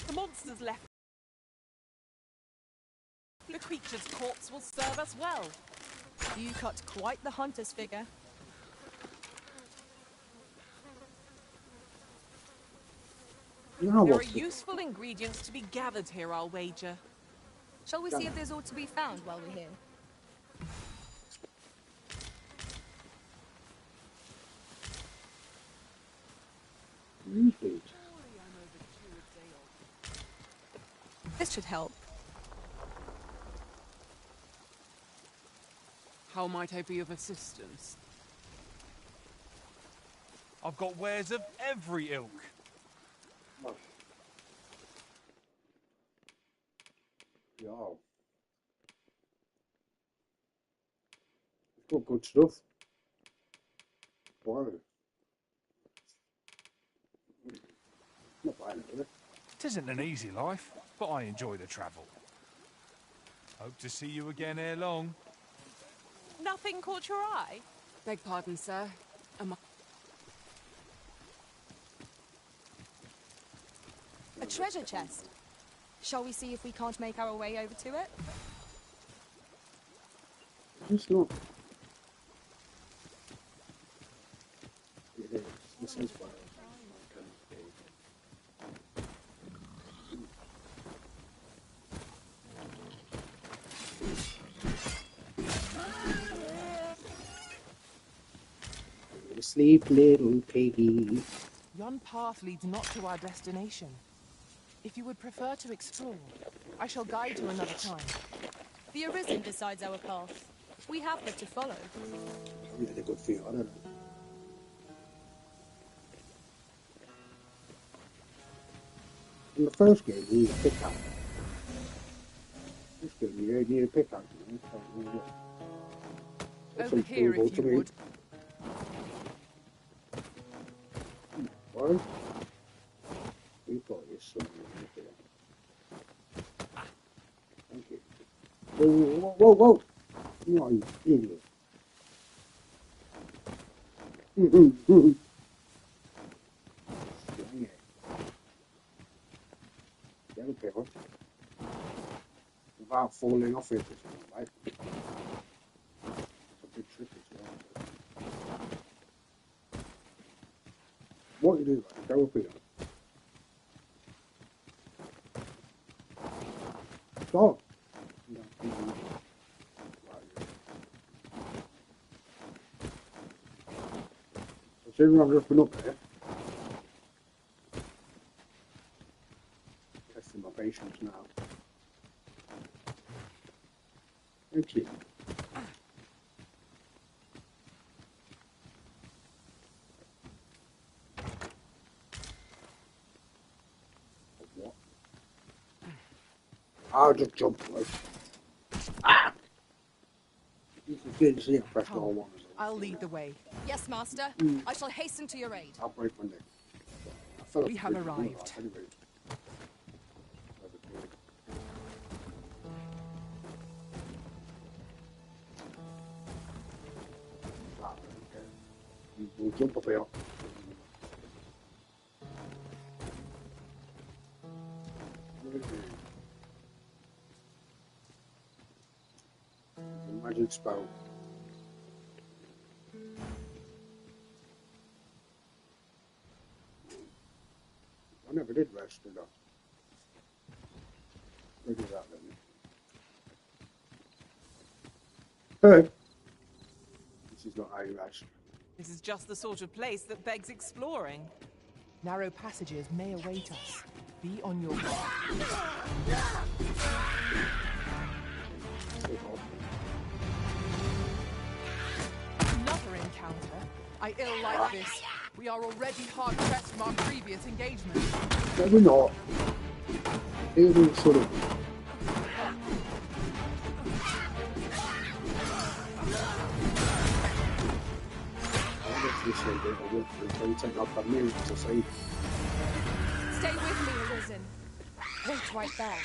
The monsters left. The creature's corpse will serve us well. You cut quite the hunter's figure. There are useful ingredients to be gathered here, I'll wager. Shall we see if there's aught to be found while we're here? This should help. How might I be of assistance? I've got wares of every ilk. Yo. It's got good stuff. Wow. Not bad, is it? It isn't an easy life, but I enjoy the travel. Hope to see you again ere long. Nothing caught your eye? Beg pardon, sir. A treasure chest. Shall we see if we can't make our way over to it? It's not. It is. This is what Sleep, little piggy. Yon path leads not to our destination. If you would prefer to explore, I shall guide you another time. The Arisen decides our path. We have but to follow. Really good for you, I don't know. In the first game, you need a pickaxe. This game, you don't need a pickaxe. Over here, if you would. What? We got this somewhere here. Thank you. Whoa, whoa, whoa! No, you idiot. Dang it. Get up here, huh? Without falling off it, it's not right. It's a big trick as well. What you do, like, go up here. Stop! Assuming I've just been up there. Testing my patience now. Thank you. I'll just jump away. Ah! You can see I pressed all one. I'll lead the way. Yes, master. I shall hasten to your aid. I'll break my neck. We have arrived. Anyway. We'll jump up here. Magic spell. I never did rest, did I? Look at that then. Hey! This is not how you rest. This is just the sort of place that begs exploring. Narrow passages may await us. Be on your guard. Another encounter? I ill like this. We are already hard pressed from our previous engagement. No, we're not. It was sort of. Take up a minute to save. Stay with me, Arisen. Wait right there.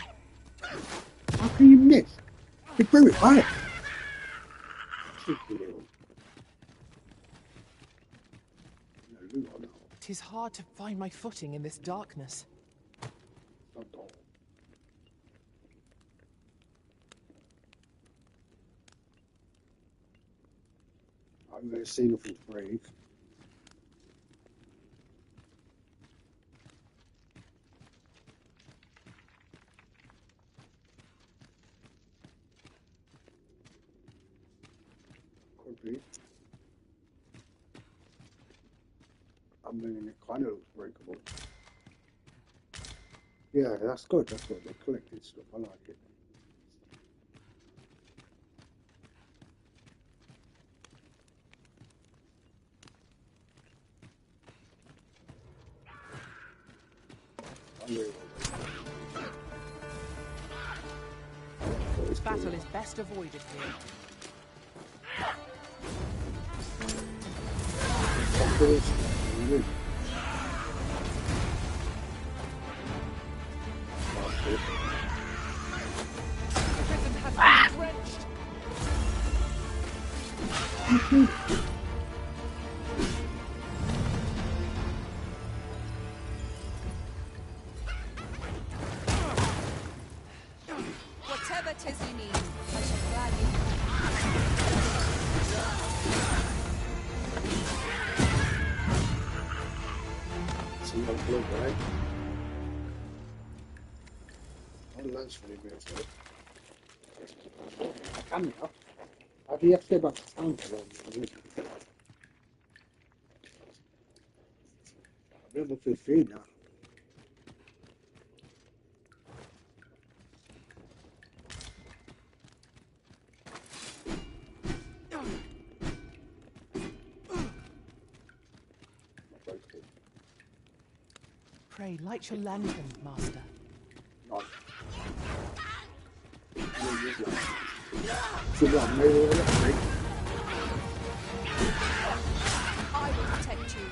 How can you miss? We threw it back. Tis hard to find my footing in this darkness. I'm going to see nothing brave. Could be. I'm doing it kind of looks breakable. Yeah, that's good. That's good. They're collecting stuff. I like it. This battle is best avoided here. Whatever 'tis you need, I shall gladly. See what blue, right? Oh, that's really good. I can now. How do you have to go back to town for them? I'm level 15 now. Pray, light your lantern, master. Not. I will protect you.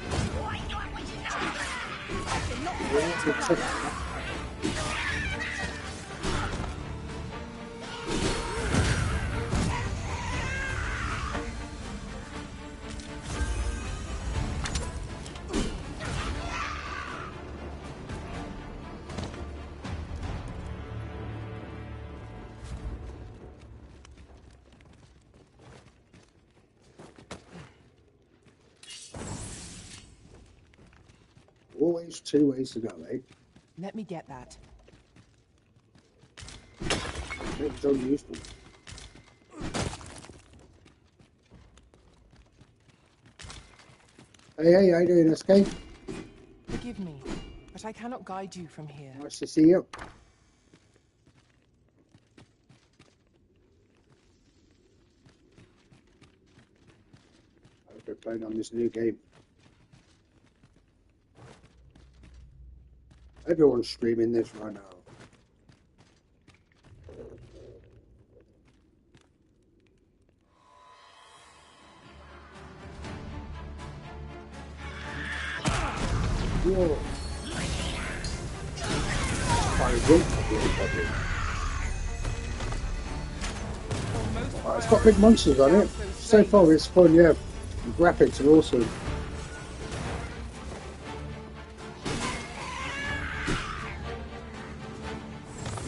I cannot wait to have Always two ways to go, eh? Let me get that. It's so useful. Hey, how you doing, Escape? Forgive me, but I cannot guide you from here. Nice to see you. I hope they're playing on this new game. Everyone's streaming this right now. Whoa. It's got big monsters on it. So far it's fun, yeah. The graphics are awesome.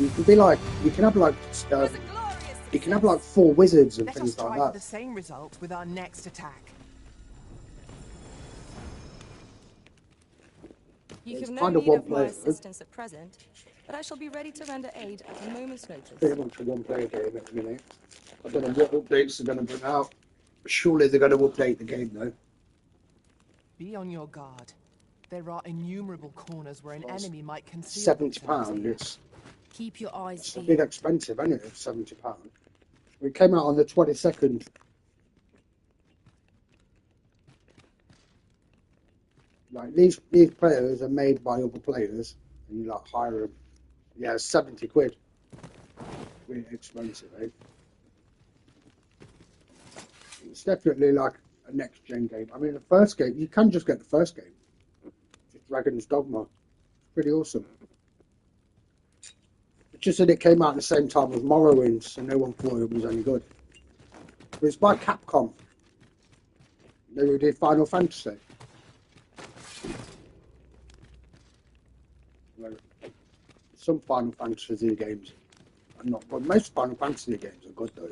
You can be like, you can have like 4 wizards and Let things us try like for that. the same result with our next attack. You It's have no kind of need one of my player. assistance at present, but I shall be ready to render aid at a moment's notice. Pretty much a one-player game at the minute. I don't know what updates they're going to bring out. Surely they're going to update the game though. Be on your guard. There are innumerable corners where an enemy might conceal themselves £70. here. Keep your eyes It's a peeled. bit expensive, isn't it? £70. It came out on the 22nd. Like these players are made by other players, and you like hire them. Yeah, it's 70 quid. Really expensive, eh? It's definitely like a next gen game. I mean, the first game, you can just get the first game. Just Dragon's Dogma. It's pretty awesome. It's just that it came out at the same time as Morrowind, so no one thought it was any good. But it's by Capcom. They who did Final Fantasy. Like, some Final Fantasy games are not, but most Final Fantasy games are good though.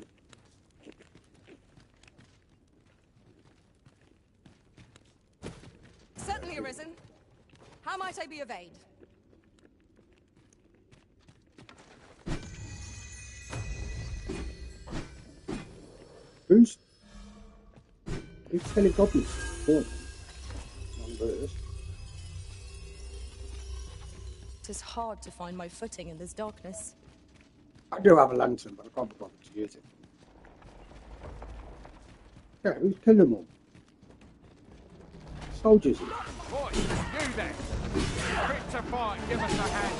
Certainly, Arisen. How might I be of aid? Who's killing goblins? It is hard to find my footing in this darkness. I do have a lantern, but I can't be bothered to use it. Yeah, who's killing them all? Soldiers. Boy, you there! Quick to fight, give us a hand!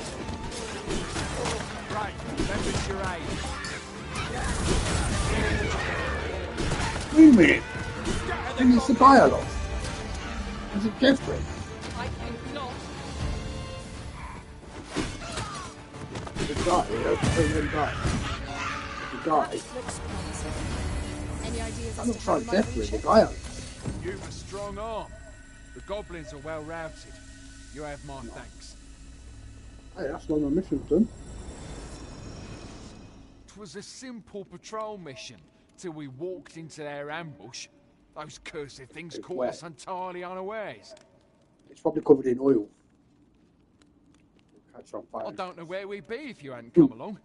Right, leverage your aid. Wait a minute. And it's the guy I lost. Is it Jeffrey? I think not. The guy, the guy. The guy. Any ideas That as looks to how like we might Jeffrey, reach the it? guy I lost. You've a strong arm. The goblins are well routed. You have my thanks. Hey, that's one of my missions done. 'Twas a simple patrol mission till we walked into their ambush. Those cursed things It's caught wet. us entirely unawares. It's probably covered in oil. It'll catch on fire. I don't know where we'd be if you hadn't come along.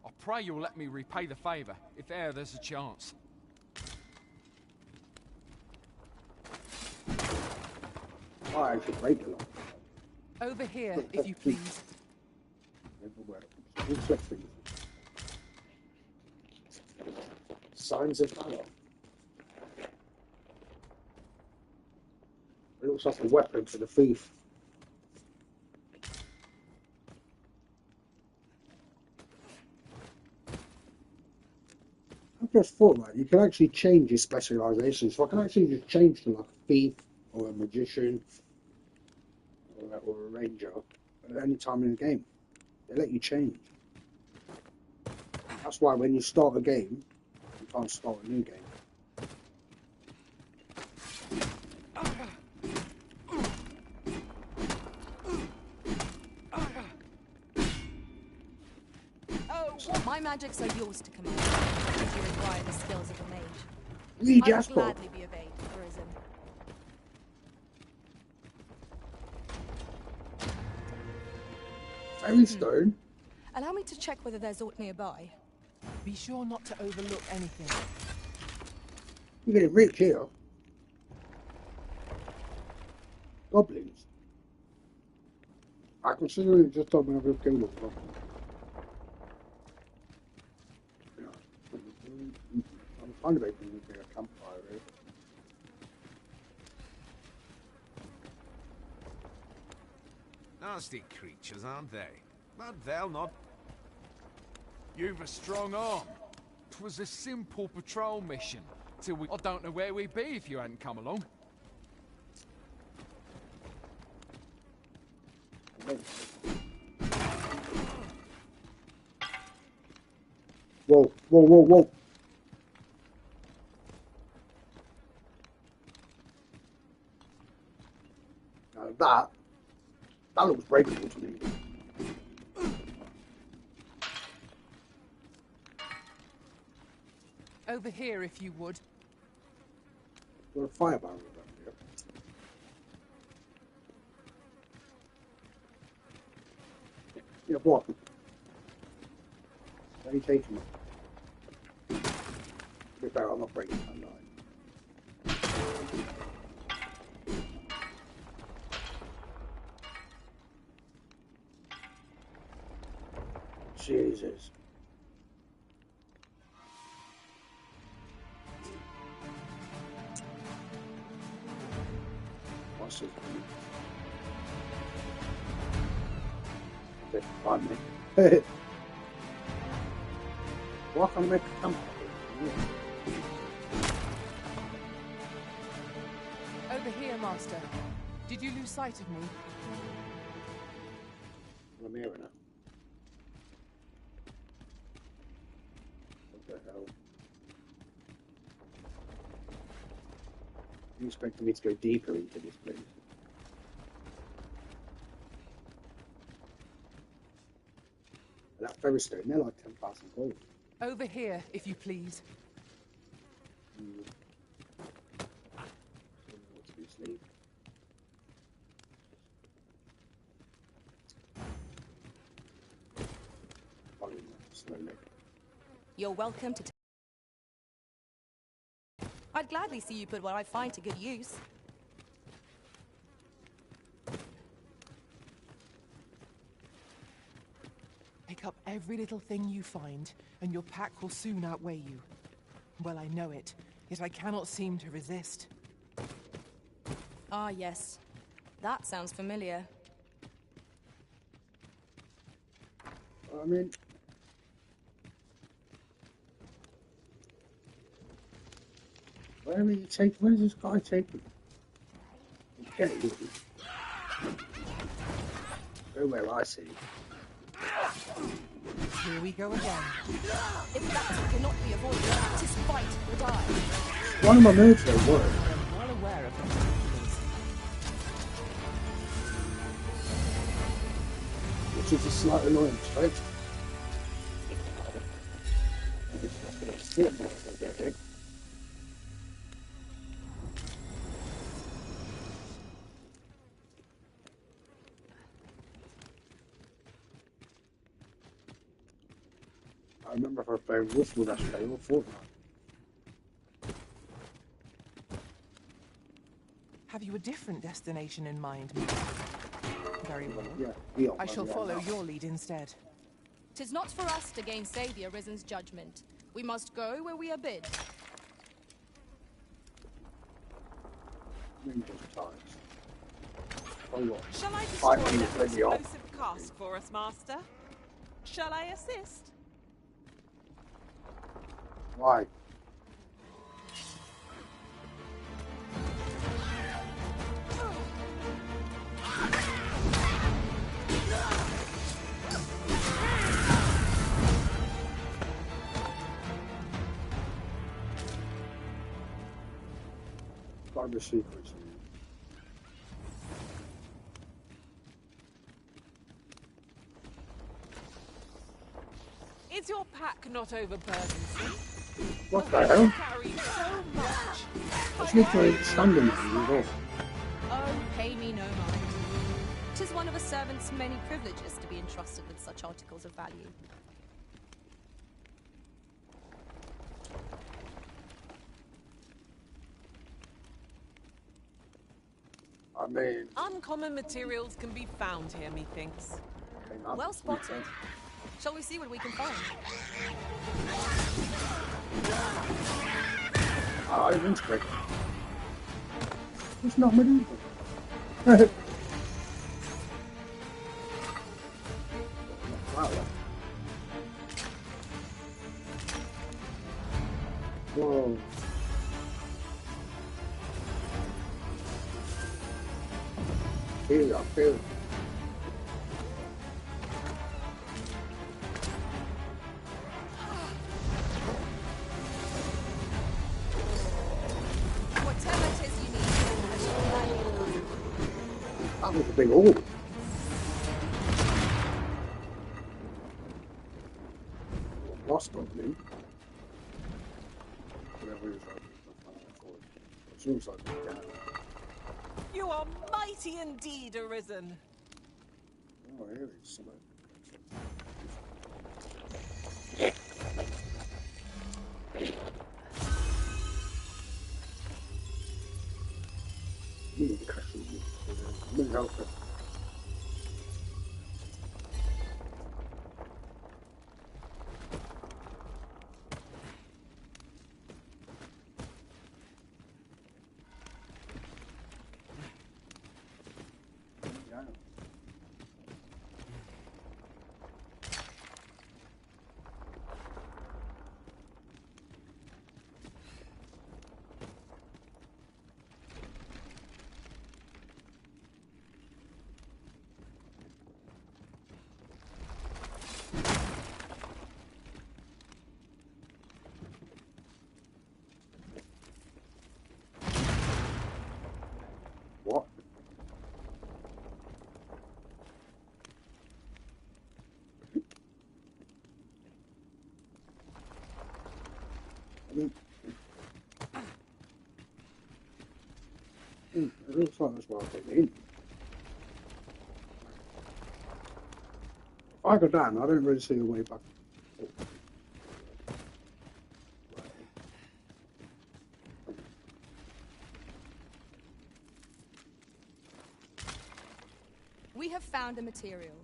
I pray you'll let me repay the favour, if there's a chance. I should break a lot. Over here, if you please. Everywhere. Reflecting. Signs of valor. It looks like a weapon for the thief. I've just thought, like, you can actually change your specialisation. So I can actually just change to like a thief or a magician or a ranger at any time in the game. They let you change. That's why when you start a game, you can't start a new game. My magics are yours to command, if you require the skills of a mage. Lee I Jasper. will gladly be of aid, Arisen. Fairy stone. Allow me to check whether there's aught nearby. Be sure not to overlook anything. You're getting rich here. Goblins. I consider it just told me I've killed them. I'm kind of hoping to be a campfire here. Nasty creatures, aren't they? But they'll not. You've a strong arm. 'Twas a simple patrol mission till we... I don't know where we'd be if you hadn't come along. Whoa, whoa, whoa, whoa. Now that looks breakable to me. Over here, if you would. Got a fire barrel over here. Yeah, what? Where are you taking me? Be better, I'm not breaking that line. Jesus. What's this? Pardon me. Why can't I make a camp? Over here, Master. Did you lose sight of me? I'm here now. What the hell? You expecting me to go deeper into this place? That Ferris stone, they're like 10,000 gold. Over here, if you please. You're welcome to. I'd gladly see you put what I find to good use. Pick up every little thing you find, and your pack will soon outweigh you. Well, I know it, yet I cannot seem to resist. Ah, yes. That sounds familiar. I mean... Where's this guy taking? Okay. Go where I see. Here we go again. If that cannot be avoided, tis fight or die. One of my moves don't work. I'm well aware of them. Which is a slight annoyance, right? I remember her playing Wolfwood yesterday or Fortnite. Have you a different destination in mind? Very well. Yeah, I shall follow your lead instead. 'Tis not for us to gainsay the Arisen's judgment. We must go where we are bid. Shall I destroy that explosive cask for us, Master? Shall I assist? Why? Find the secrets. Is your pack not overburdened? What the hell? Carry so much. It's literally standing there. Oh, pay me no mind. 'Tis one of a servant's many privileges to be entrusted with such articles of value. I mean... Uncommon materials can be found here, methinks. Well spotted. Shall we see what we can find? I didn't break. It's not medieval. Wow. Whoa. I feel it. That was a big orb. Lost on me. Whatever it is, it seems like we can. You are mighty indeed, Arisen. Oh, here is something. What? It looks like that's what I get in. If I go down, I don't really see a way back. We have found a material.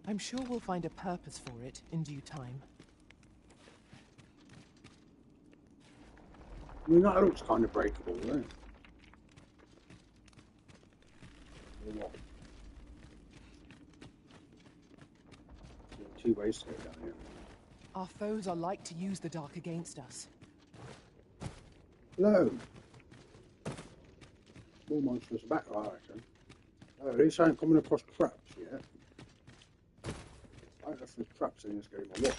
I'm sure we'll find a purpose for it in due time. I mean, that looks kind of breakable, doesn't it? Or what? Two ways to go down here. Our foes are like to use the dark against us. Hello. More monsters back, I reckon. Oh, at least I ain't coming across traps yet. I don't know if there's traps in this game or what.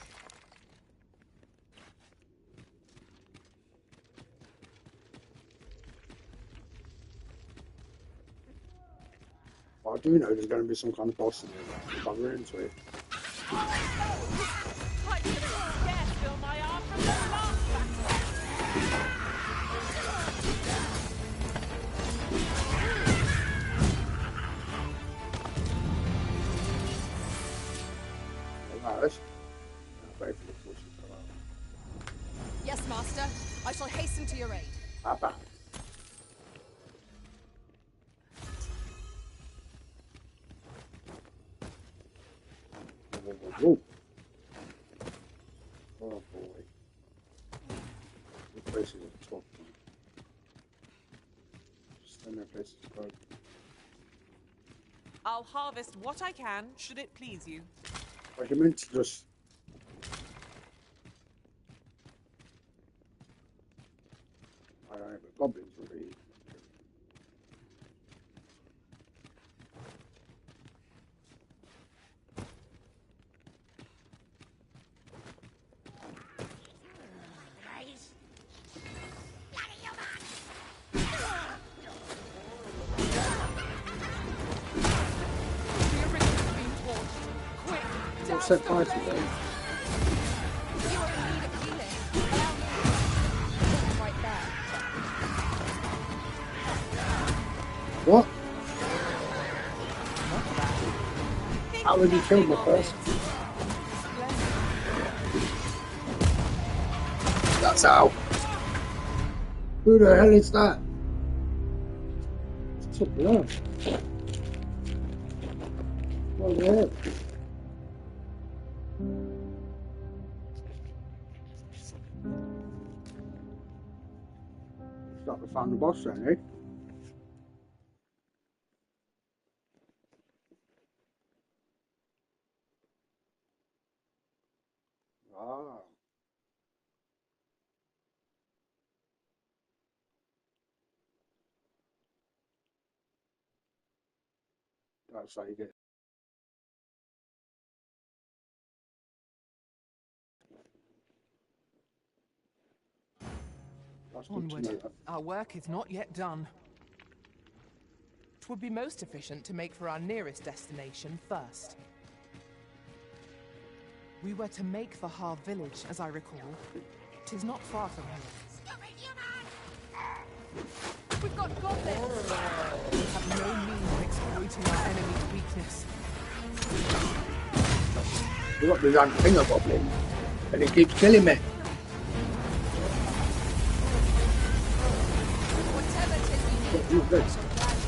I do know there's going to be some kind of boss in here if I run into it. I could scarce feel my arm from the last battle. Yes, Master. I shall hasten to your aid. Papa. Whoa. Oh boy. The place is a top. Just no places to go. I'll harvest what I can, should it please you. Like I meant to just. I don't know, but goblins would be. Set fire to them. What? How would you kill my first? That's how. Who the hell is that? It's something else. What the hell? Start to find the boss then, eh? Ah. That's how you get. That's good to know Onward. that. Our work is not yet done. 'Twould be most efficient to make for our nearest destination first. We were to make for Har village, as I recall. 'Tis not far from here. We've got goblins! We have no means of exploiting our enemy's weakness. We got the damn thing of goblin, and he keeps killing me. Whatever it is you need, I shall gladly.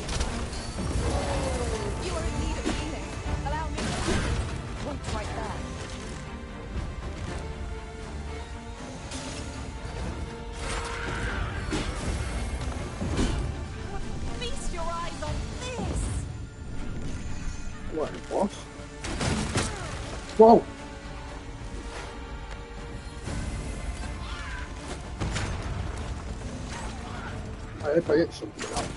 You are in need of healing. Allow me. One's right there. Feast your eyes on this! What, boss? Whoa! I hope I hit something else.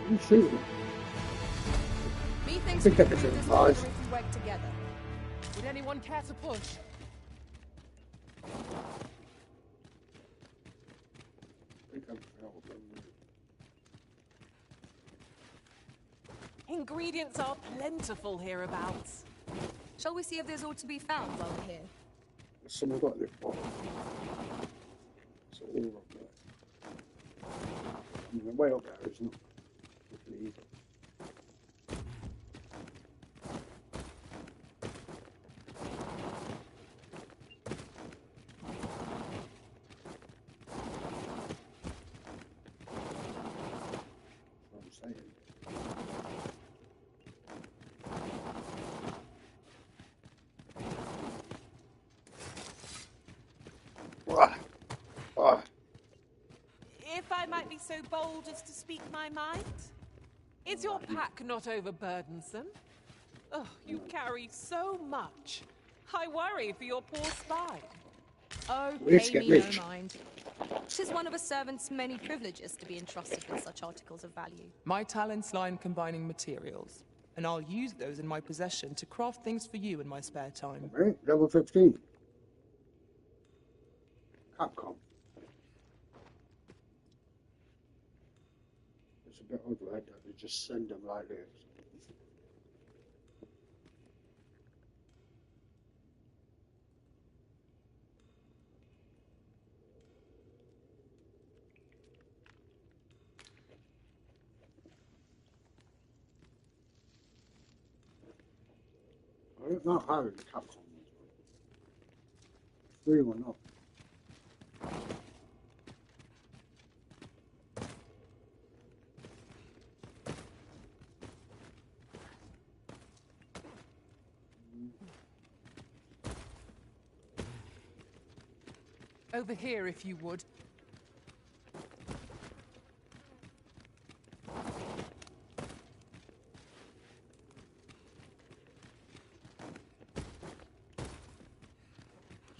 Are you shooting? Methinks Pick we up can the do this supplies. better if we work together. Would anyone care to push? Ingredients are plentiful hereabouts. Shall we see if there's aught to be found while we're here? Someone got this one. It's all up there. I mean, way up there, isn't it? Hopefully easy. That's what I'm saying. If I might be so bold as to speak my mind, is your pack not overburdensome? Oh, you carry so much. I worry for your poor spine. Oh, Let's pay get me rich. no mind. 'Tis one of a servant's many privileges to be entrusted with such articles of value. My talents lie in combining materials, and I'll use those in my possession to craft things for you in my spare time. Right, level 15. Capcom. It's a bit odd, right, that they just send them like this. I don't know how the Capcom ones work. Free or not. Over here, if you would.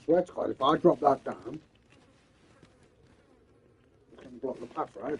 Swear to God, if I drop that down, it's going to block the path, right?